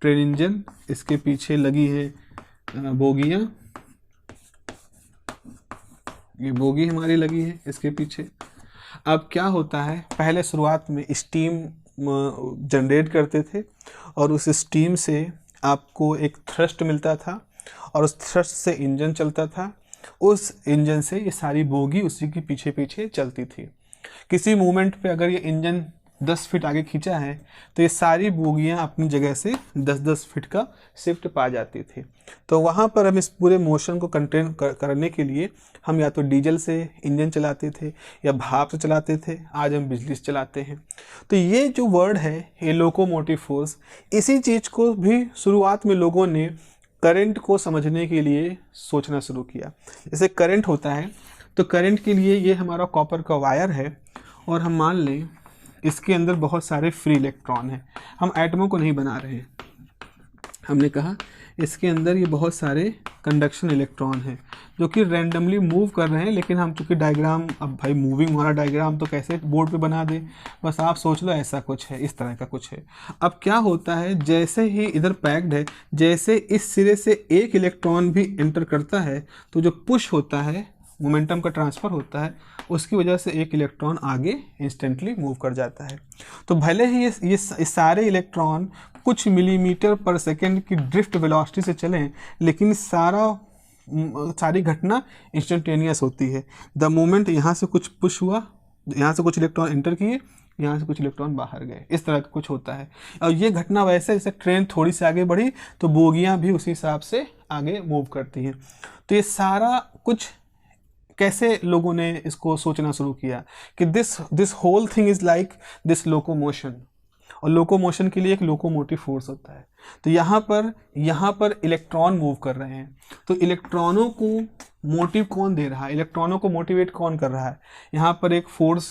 train engine. इसके पीछे लगी है बोगियां, ये बोगी हमारी लगी है इसके पीछे। अब क्या होता है, पहले शुरुआत में स्टीम जनरेट करते थे और उस स्टीम से आपको एक थ्रस्ट मिलता था और उस थ्रस्ट से इंजन चलता था। उस इंजन से ये सारी बोगी उसी के पीछे पीछे चलती थी। किसी मोमेंट पे अगर ये इंजन 10 फीट आगे खींचा है तो ये सारी बोगियां अपनी जगह से 10-10 फीट का शिफ्ट पा जाती थी। तो वहाँ पर हम इस पूरे मोशन को कंटेन करने के लिए हम या तो डीजल से इंजन चलाते थे या भाप से चलाते थे, आज हम बिजली से चलाते हैं। तो ये जो वर्ड है, ये लोकोमोटिव फोर्स, इसी चीज़ को भी शुरुआत में लोगों ने करंट को समझने के लिए सोचना शुरू किया। जैसे करंट होता है तो करंट के लिए ये हमारा कॉपर का वायर है और हम मान लें इसके अंदर बहुत सारे फ्री इलेक्ट्रॉन हैं। हम एटमों को नहीं बना रहे हैं, हमने कहा इसके अंदर ये बहुत सारे कंडक्शन इलेक्ट्रॉन हैं जो कि रैंडमली मूव कर रहे हैं। लेकिन हम चूँकि डायग्राम, अब भाई मूविंग वाला डायग्राम तो कैसे बोर्ड पे बना दे, बस आप सोच लो ऐसा कुछ है, इस तरह का कुछ है। अब क्या होता है, जैसे ही इधर पैक्ड है, जैसे इस सिरे से एक इलेक्ट्रॉन भी एंटर करता है तो जो पुश होता है, मोमेंटम का ट्रांसफ़र होता है, उसकी वजह से एक इलेक्ट्रॉन आगे इंस्टेंटली मूव कर जाता है। तो भले ही ये सारे इलेक्ट्रॉन कुछ मिलीमीटर पर सेकेंड की ड्रिफ्ट वेलोसिटी से चलें, लेकिन सारी घटना इंस्टेंटेनियस होती है। द मोमेंट यहाँ से कुछ पुश हुआ, यहाँ से कुछ इलेक्ट्रॉन एंटर किए, यहाँ से कुछ इलेक्ट्रॉन बाहर गए, इस तरह का कुछ होता है। और ये घटना वैसे जैसे ट्रेन थोड़ी सी आगे बढ़ी तो बोगियाँ भी उसी हिसाब से आगे मूव करती हैं। तो ये सारा कुछ कैसे लोगों ने इसको सोचना शुरू किया कि this whole thing is like this locomotion, और लोकोमोशन के लिए एक लोकोमोटिव फोर्स होता है। तो यहाँ पर इलेक्ट्रॉन मूव कर रहे हैं, तो इलेक्ट्रॉनों को मोटिव कौन दे रहा है, इलेक्ट्रॉनों को मोटिवेट कौन कर रहा है? यहाँ पर एक फोर्स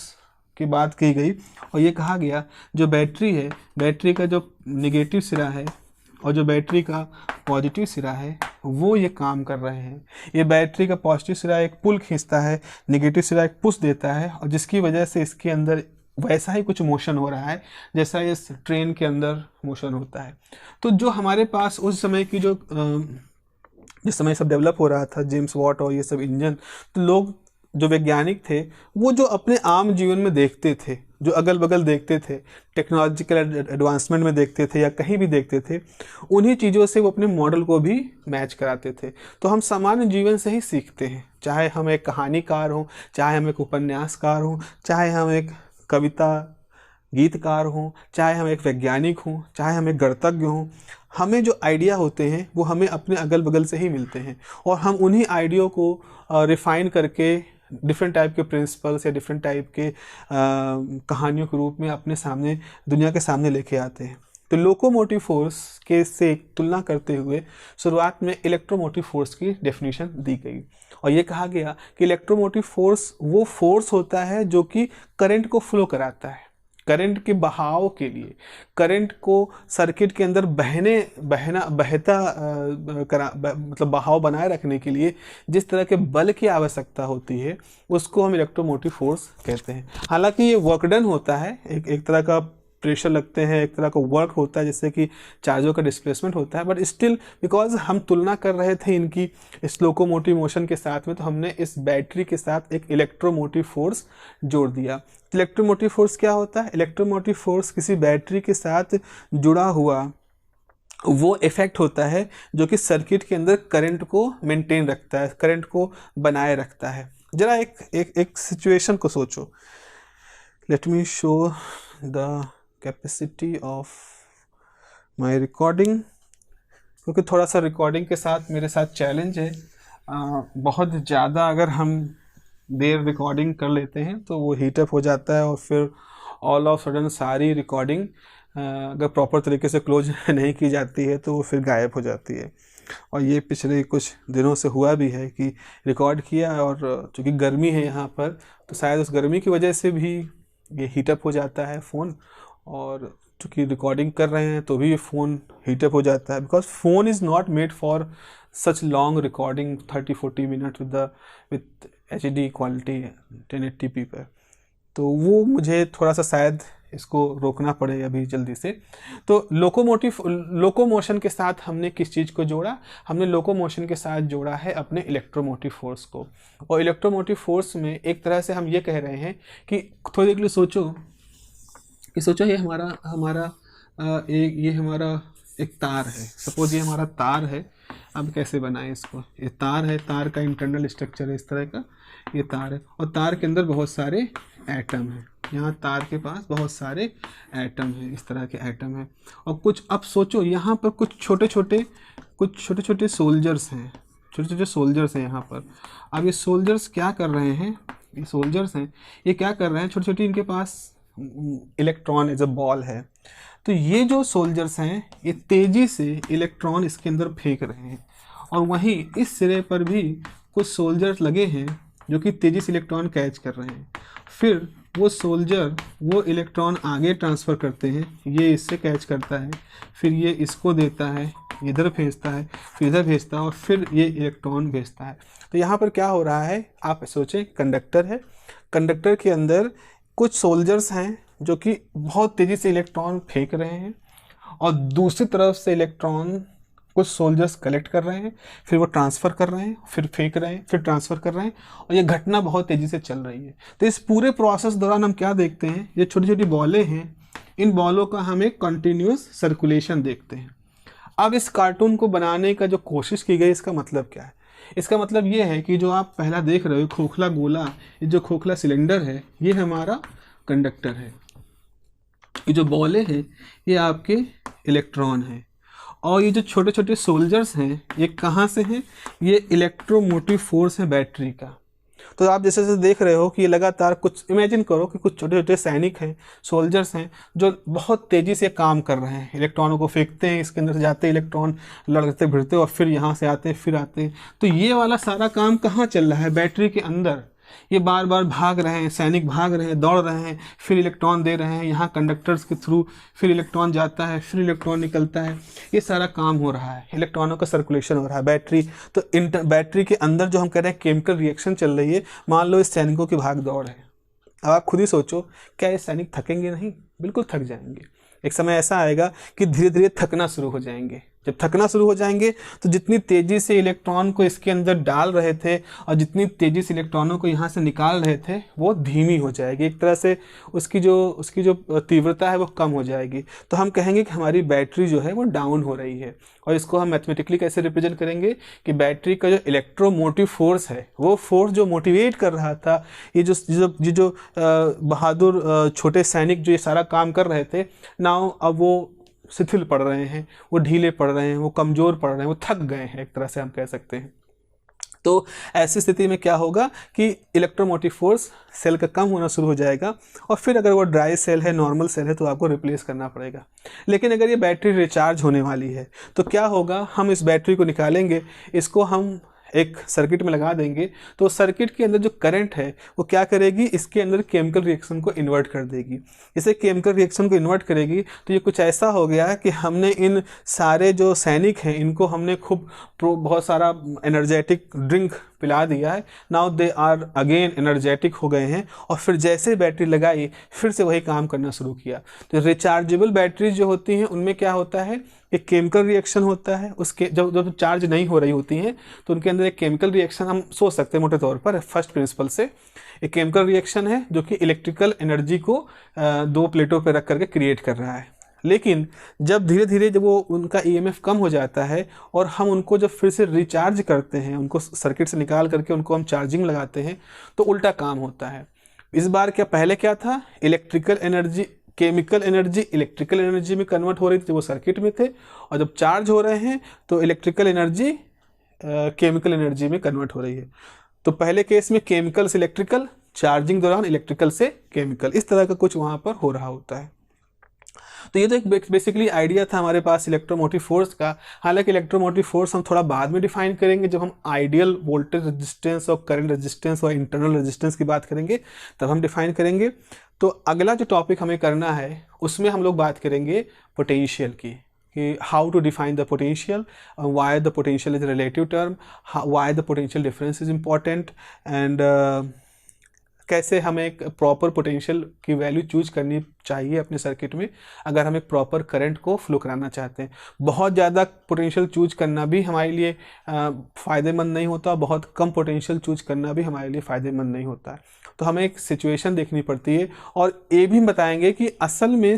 की बात की गई और ये कहा गया जो बैटरी है, बैटरी का जो निगेटिव सिरा है और जो बैटरी का पॉजिटिव सिरा है वो ये काम कर रहे हैं। ये बैटरी का पॉजिटिव सिरा एक पुल खींचता है, निगेटिव सिरा एक पुश देता है, और जिसकी वजह से इसके अंदर वैसा ही कुछ मोशन हो रहा है जैसा इस ट्रेन के अंदर मोशन होता है। तो जो हमारे पास उस समय की जिस समय सब डेवलप हो रहा था, जेम्स वॉट और ये सब इंजन, तो लोग जो वैज्ञानिक थे वो जो अपने आम जीवन में देखते थे, जो अगल बगल देखते थे, टेक्नोलॉजिकल एडवांसमेंट में देखते थे या कहीं भी देखते थे, उन्हीं चीज़ों से वो अपने मॉडल को भी मैच कराते थे। तो हम सामान्य जीवन से ही सीखते हैं, चाहे हम एक कहानीकार हों, चाहे हम एक उपन्यासकार हों, चाहे हम एक कविता गीतकार हों, चाहे हम एक वैज्ञानिक हों, चाहे हम एक गणितज्ञ हों, हमें जो आइडिया होते हैं वो हमें अपने अगल बगल से ही मिलते हैं और हम उन्हीं आइडिया को रिफ़ाइन करके डिफरेंट टाइप के प्रिंसिपल्स या डिफरेंट टाइप के कहानियों के रूप में अपने सामने, दुनिया के सामने लेके आते हैं। तो लोकोमोटिव फोर्स के से तुलना करते हुए शुरुआत में इलेक्ट्रोमोटिव फोर्स की डेफिनेशन दी गई और ये कहा गया कि इलेक्ट्रोमोटिव फोर्स वो फोर्स होता है जो कि करंट को फ्लो कराता है, करंट के बहाव के लिए, करंट को सर्किट के अंदर मतलब बहाव बनाए रखने के लिए जिस तरह के बल की आवश्यकता होती है उसको हम इलेक्ट्रोमोटिव फोर्स कहते हैं। हालांकि ये वर्क डन होता है, एक तरह का प्रेशर लगते हैं, एक तरह का वर्क होता है जिससे कि चार्जों का डिस्प्लेसमेंट होता है, बट स्टिल बिकॉज हम तुलना कर रहे थे इनकी इस लोकोमोटिव मोशन के साथ में, तो हमने इस बैटरी के साथ एक इलेक्ट्रोमोटिव फोर्स जोड़ दिया। इलेक्ट्रोमोटिव फोर्स क्या होता है? इलेक्ट्रोमोटिव फोर्स किसी बैटरी के साथ जुड़ा हुआ वो इफेक्ट होता है जो कि सर्किट के अंदर करंट को मेंटेन रखता है, करंट को बनाए रखता है। जरा एक सिचुएशन को सोचो। Let me show the capacity of my recording, क्योंकि थोड़ा सा रिकॉर्डिंग के साथ मेरे साथ चैलेंज है। बहुत ज़्यादा अगर हम देर रिकॉर्डिंग कर लेते हैं तो वो हीटअप हो जाता है और फिर ऑल ऑफ सडन सारी रिकॉर्डिंग अगर प्रॉपर तरीके से क्लोज नहीं की जाती है तो वो फिर गायब हो जाती है। और ये पिछले कुछ दिनों से हुआ भी है कि रिकॉर्ड किया और चूँकि गर्मी है यहाँ पर तो शायद उस गर्मी की वजह से भी ये हीटअप हो जाता है फ़ोन, और चूँकि रिकॉर्डिंग कर रहे हैं तो भी ये फ़ोन हीटअप हो जाता है, because phone is not made for such long recording 30-40 minute with HD quality 1080p पर। तो वो मुझे थोड़ा सा शायद इसको रोकना पड़े अभी जल्दी से। तो लोकोमोशन के साथ हमने किस चीज़ को जोड़ा? हमने लोकोमोशन के साथ जोड़ा है अपने इलेक्ट्रोमोटिव फोर्स को। और इलेक्ट्रोमोटिव फोर्स में एक तरह से हम ये कह रहे हैं कि थोड़ी देर के लिए सोचो ये हमारा एक तार है। सपोज ये हमारा तार है। अब कैसे बनाएं इसको? ये तार है, तार का इंटरनल स्ट्रक्चर है इस तरह का, ये तार है और तार के अंदर बहुत सारे एटम हैं। यहाँ तार के पास बहुत सारे एटम हैं, इस तरह के एटम हैं। और कुछ, अब सोचो यहाँ पर कुछ छोटे छोटे सोल्जर्स हैं, छोटे सोल्जर्स हैं यहाँ पर। अब ये सोल्जर्स क्या कर रहे हैं? ये सोल्जर्स हैं, ये क्या कर रहे हैं? छोटी इनके पास इलेक्ट्रॉन एज अ बॉल है। तो ये जो सोल्जर्स हैं ये तेज़ी से इलेक्ट्रॉन इसके अंदर फेंक रहे हैं और वहीं इस सिरे पर भी कुछ सोल्जर्स लगे हैं जो कि तेज़ी से इलेक्ट्रॉन कैच कर रहे हैं। फिर वो सोल्जर वो इलेक्ट्रॉन आगे ट्रांसफ़र करते हैं, ये इससे कैच करता है, फिर ये इसको देता है, इधर भेजता है, फिर इधर भेजता है और फिर ये इलेक्ट्रॉन भेजता है। तो यहाँ पर क्या हो रहा है? आप सोचें, कंडक्टर है, कंडक्टर के अंदर कुछ सोल्जर्स हैं जो कि बहुत तेज़ी से इलेक्ट्रॉन फेंक रहे हैं और दूसरी तरफ से इलेक्ट्रॉन कुछ सोल्जर्स कलेक्ट कर रहे हैं, फिर वो ट्रांसफ़र कर रहे हैं, फिर फेंक रहे हैं, फिर ट्रांसफ़र कर रहे हैं और ये घटना बहुत तेज़ी से चल रही है। तो इस पूरे प्रोसेस दौरान हम क्या देखते हैं? ये छोटी छोटी बॉलें हैं, इन बॉलों का हम एक कंटिन्यूस सर्कुलेशन देखते हैं। अब इस कार्टून को बनाने का जो कोशिश की गई, इसका मतलब क्या है? इसका मतलब ये है कि जो आप पहला देख रहे हो खोखला गोला, ये जो खोखला सिलेंडर है ये हमारा कंडक्टर है, ये जो बॉलें हैं ये आपके इलेक्ट्रॉन हैं और ये जो छोटे छोटे सोल्जर्स हैं ये कहाँ से हैं? ये इलेक्ट्रोमोटिव फोर्स है बैटरी का। तो आप जैसे देख रहे हो कि ये लगातार, कुछ इमेजिन करो कि कुछ छोटे छोटे सैनिक हैं, सोल्जर्स हैं जो बहुत तेज़ी से काम कर रहे हैं, इलेक्ट्रॉनों को फेंकते हैं, इसके अंदर से जाते हैं इलेक्ट्रॉन, लड़ते भिड़ते और फिर यहाँ से आते हैं, फिर आते हैं। तो ये वाला सारा काम कहाँ चल रहा है? बैटरी के अंदर। ये बार बार भाग रहे हैं, सैनिक भाग रहे हैं, दौड़ रहे हैं, फिर इलेक्ट्रॉन दे रहे हैं, यहाँ कंडक्टर्स के थ्रू फिर इलेक्ट्रॉन जाता है, फिर इलेक्ट्रॉन निकलता है। ये सारा काम हो रहा है, इलेक्ट्रॉनों का सर्कुलेशन हो रहा है बैटरी। तो बैटरी के अंदर जो हम कह रहे हैं केमिकल रिएक्शन चल रही है। मान लो इस सैनिकों की भाग दौड़ है। अब आप खुद ही सोचो, क्या ये सैनिक थकेंगे? नहीं, बिल्कुल थक जाएंगे। एक समय ऐसा आएगा कि धीरे धीरे थकना शुरू हो जाएंगे। जब थकना शुरू हो जाएंगे तो जितनी तेज़ी से इलेक्ट्रॉन को इसके अंदर डाल रहे थे और जितनी तेज़ी से इलेक्ट्रॉनों को यहाँ से निकाल रहे थे वो धीमी हो जाएगी। एक तरह से उसकी जो तीव्रता है वो कम हो जाएगी। तो हम कहेंगे कि हमारी बैटरी जो है वो डाउन हो रही है। और इसको हम मैथमेटिकली कैसे रिप्रेजेंट करेंगे कि बैटरी का जो इलेक्ट्रोमोटिव फोर्स है, वो फोर्स जो मोटिवेट कर रहा था, ये जो बहादुर छोटे सैनिक जो ये सारा काम कर रहे थे, नाउ अब वो शिथिल पड़ रहे हैं, वो ढीले पड़ रहे हैं, वो कमज़ोर पड़ रहे हैं, वो थक गए हैं, एक तरह से हम कह सकते हैं। तो ऐसी स्थिति में क्या होगा कि इलेक्ट्रोमोटिव फोर्स सेल का कम होना शुरू हो जाएगा और फिर अगर वो ड्राई सेल है, नॉर्मल सेल है, तो आपको रिप्लेस करना पड़ेगा। लेकिन अगर ये बैटरी रिचार्ज होने वाली है तो क्या होगा, हम इस बैटरी को निकालेंगे, इसको हम एक सर्किट में लगा देंगे, तो सर्किट के अंदर जो करंट है वो क्या करेगी, इसके अंदर केमिकल रिएक्शन को इन्वर्ट कर देगी। इसे केमिकल रिएक्शन को इन्वर्ट करेगी तो ये कुछ ऐसा हो गया कि हमने इन सारे जो सैनिक हैं इनको हमने खूब बहुत सारा एनर्जेटिक ड्रिंक पिला दिया है। Now they are again energetic हो गए हैं और फिर जैसे बैटरी लगाई फिर से वही काम करना शुरू किया। तो रिचार्जेबल बैटरीज जो होती हैं उनमें क्या होता है, एक केमिकल रिएक्शन होता है। उसके जब चार्ज नहीं हो रही होती हैं तो उनके अंदर एक केमिकल रिएक्शन हम सोच सकते हैं मोटे तौर पर फर्स्ट प्रिंसिपल से, एक केमिकल रिएक्शन है जो कि इलेक्ट्रिकल एनर्जी को दो प्लेटों पर रख करके क्रिएट कर रहा है। लेकिन जब धीरे धीरे जब वो उनका ईएमएफ कम हो जाता है और हम उनको जब फिर से रिचार्ज करते हैं, उनको सर्किट से निकाल करके उनको हम चार्जिंग लगाते हैं, तो उल्टा काम होता है। इस बार क्या पहले क्या था, electrical energy chemical energy electrical energy में कन्वर्ट हो रही थी जब वो सर्किट में थे, और जब चार्ज हो रहे हैं तो इलेक्ट्रिकल एनर्जी केमिकल एनर्जी में कन्वर्ट हो रही है। तो पहले केस में केमिकल से इलेक्ट्रिकल, चार्जिंग दौरान इलेक्ट्रिकल से केमिकल, इस तरह का कुछ वहाँ पर हो रहा होता है। तो ये तो एक बेसिकली आइडिया था हमारे पास इलेक्ट्रोमोटिव फोर्स का। हालांकि इलेक्ट्रोमोटिव फोर्स हम थोड़ा बाद में डिफाइन करेंगे, जब हम आइडियल वोल्टेज रेजिस्टेंस और करंट रेजिस्टेंस और इंटरनल रेजिस्टेंस की बात करेंगे तब हम डिफाइन करेंगे। तो अगला जो टॉपिक हमें करना है उसमें हम लोग बात करेंगे पोटेंशियल की, कि how to define the potential, why the potential is relative term, why the potential difference is important, and कैसे हमें एक प्रॉपर पोटेंशियल की वैल्यू चूज करनी चाहिए अपने सर्किट में अगर हम एक प्रॉपर करंट को फ्लो कराना चाहते हैं। बहुत ज़्यादा पोटेंशियल चूज करना भी हमारे लिए फ़ायदेमंद नहीं होता, बहुत कम पोटेंशियल चूज करना भी हमारे लिए फ़ायदेमंद नहीं होता है। तो हमें एक सिचुएशन देखनी पड़ती है और ये भी बताएंगे कि असल में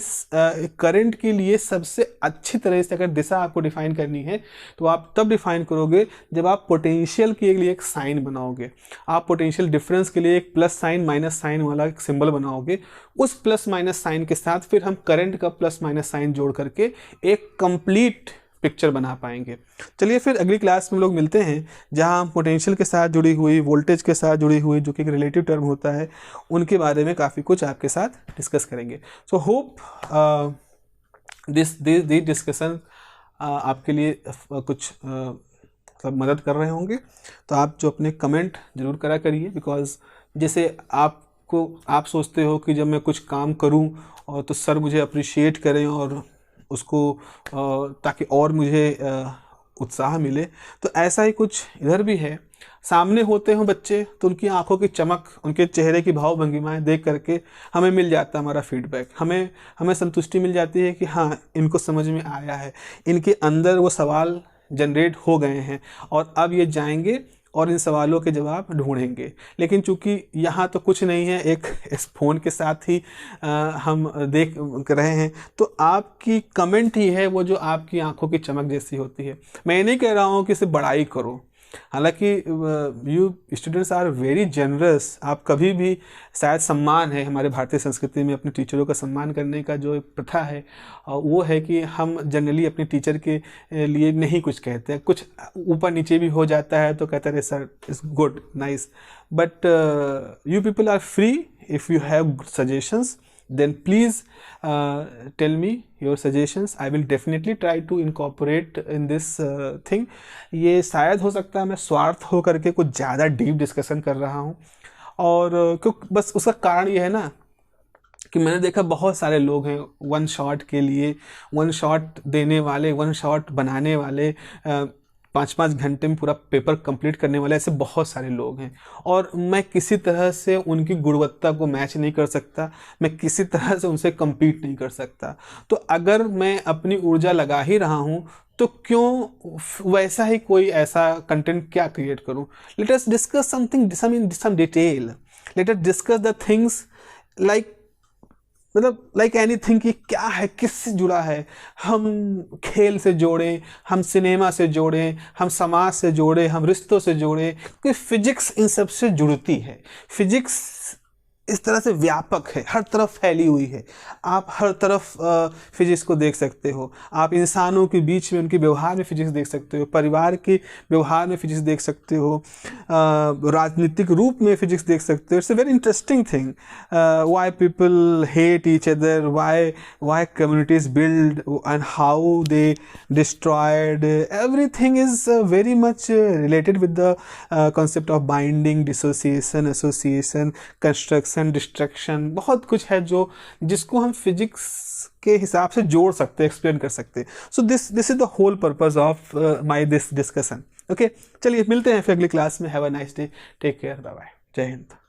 करंट के लिए सबसे अच्छी तरह से अगर दिशा आपको डिफाइन करनी है तो आप तब डिफाइन करोगे जब आप पोटेंशियल के लिए एक साइन बनाओगे। आप पोटेंशियल डिफरेंस के लिए एक प्लस साइन माइनस साइन वाला एक सिंबल बनाओगे, उस प्लस माइनस साइन के साथ फिर हम करंट का प्लस माइनस साइन जोड़ करके एक कंप्लीट पिक्चर बना पाएंगे। चलिए फिर अगली क्लास में लोग मिलते हैं जहां हम पोटेंशियल के साथ जुड़ी हुई, वोल्टेज के साथ जुड़ी हुई जो कि एक रिलेटिव टर्म होता है, उनके बारे में काफ़ी कुछ आपके साथ डिस्कस करेंगे। सो होप दिस डिस्कशन आपके लिए कुछ सब मदद कर रहे होंगे। तो आप जो अपने कमेंट ज़रूर करा करिए, बिकॉज जैसे आप सोचते हो कि जब मैं कुछ काम करूं और तो सर मुझे अप्रिशिएट करें और उसको ताकि और मुझे उत्साह मिले, तो ऐसा ही कुछ इधर भी है। सामने होते हो बच्चे तो उनकी आंखों की चमक, उनके चेहरे की भाव भंगिमाएं देख करके हमें मिल जाता है हमारा फीडबैक, हमें संतुष्टि मिल जाती है कि हाँ इनको समझ में आया है, इनके अंदर वो सवाल जनरेट हो गए हैं और अब ये जाएंगे और इन सवालों के जवाब ढूंढेंगे। लेकिन चूंकि यहाँ तो कुछ नहीं है, एक इस फ़ोन के साथ ही हम देख रहे हैं, तो आपकी कमेंट ही है वो जो आपकी आंखों की चमक जैसी होती है। मैं ये नहीं कह रहा हूँ कि इसे बड़ाई करो, हालांकि you students are very generous. आप कभी भी, शायद सम्मान है हमारे भारतीय संस्कृति में अपने टीचरों का सम्मान करने का जो एक प्रथा है वो है कि हम जनरली अपने टीचर के लिए नहीं कुछ कहते हैं, कुछ ऊपर नीचे भी हो जाता है तो कहते हैं sir is good nice, but you people are free. If you have suggestions then please tell me your suggestions. I will definitely try to incorporate in this thing. ये शायद हो सकता है मैं स्वार्थ हो करके कुछ ज़्यादा डीप डिस्कशन कर रहा हूँ, और क्योंकि बस उसका कारण ये है ना कि मैंने देखा बहुत सारे लोग हैं वन शॉट के लिए, वन शॉट देने वाले, वन शॉट बनाने वाले, 5-5 घंटे में पूरा पेपर कंप्लीट करने वाले, ऐसे बहुत सारे लोग हैं और मैं किसी तरह से उनकी गुणवत्ता को मैच नहीं कर सकता, मैं किसी तरह से उनसे कम्पीट नहीं कर सकता। तो अगर मैं अपनी ऊर्जा लगा ही रहा हूँ तो क्यों वैसा ही कोई ऐसा कंटेंट क्या क्रिएट करूँ। Let us discuss something some detail, let us discuss the things like anything कि क्या है, किससे जुड़ा है। हम खेल से जोड़ें, हम सिनेमा से जोड़ें, हम समाज से जोड़ें, हम रिश्तों से जोड़ें, क्योंकि फिजिक्स इन सब से जुड़ती है। फिजिक्स इस तरह से व्यापक है, हर तरफ फैली हुई है। आप हर तरफ फिजिक्स को देख सकते हो। आप इंसानों के बीच में उनके व्यवहार में फिजिक्स देख सकते हो, परिवार के व्यवहार में फिजिक्स देख सकते हो, राजनीतिक रूप में फिजिक्स देख सकते हो। It's a very interesting thing, why people hate each other, why communities build and how they destroyed, everything is very much related with the concept of binding, dissociation, association, construction, destruction। बहुत कुछ है जो जिसको हम फिजिक्स के हिसाब से जोड़ सकते हैं, एक्सप्लेन कर सकते हैं। So this is the whole purpose of my this discussion. Okay, चलिए मिलते हैं फिर अगली क्लास में। Have a nice day, take care, bye bye, जय हिंद।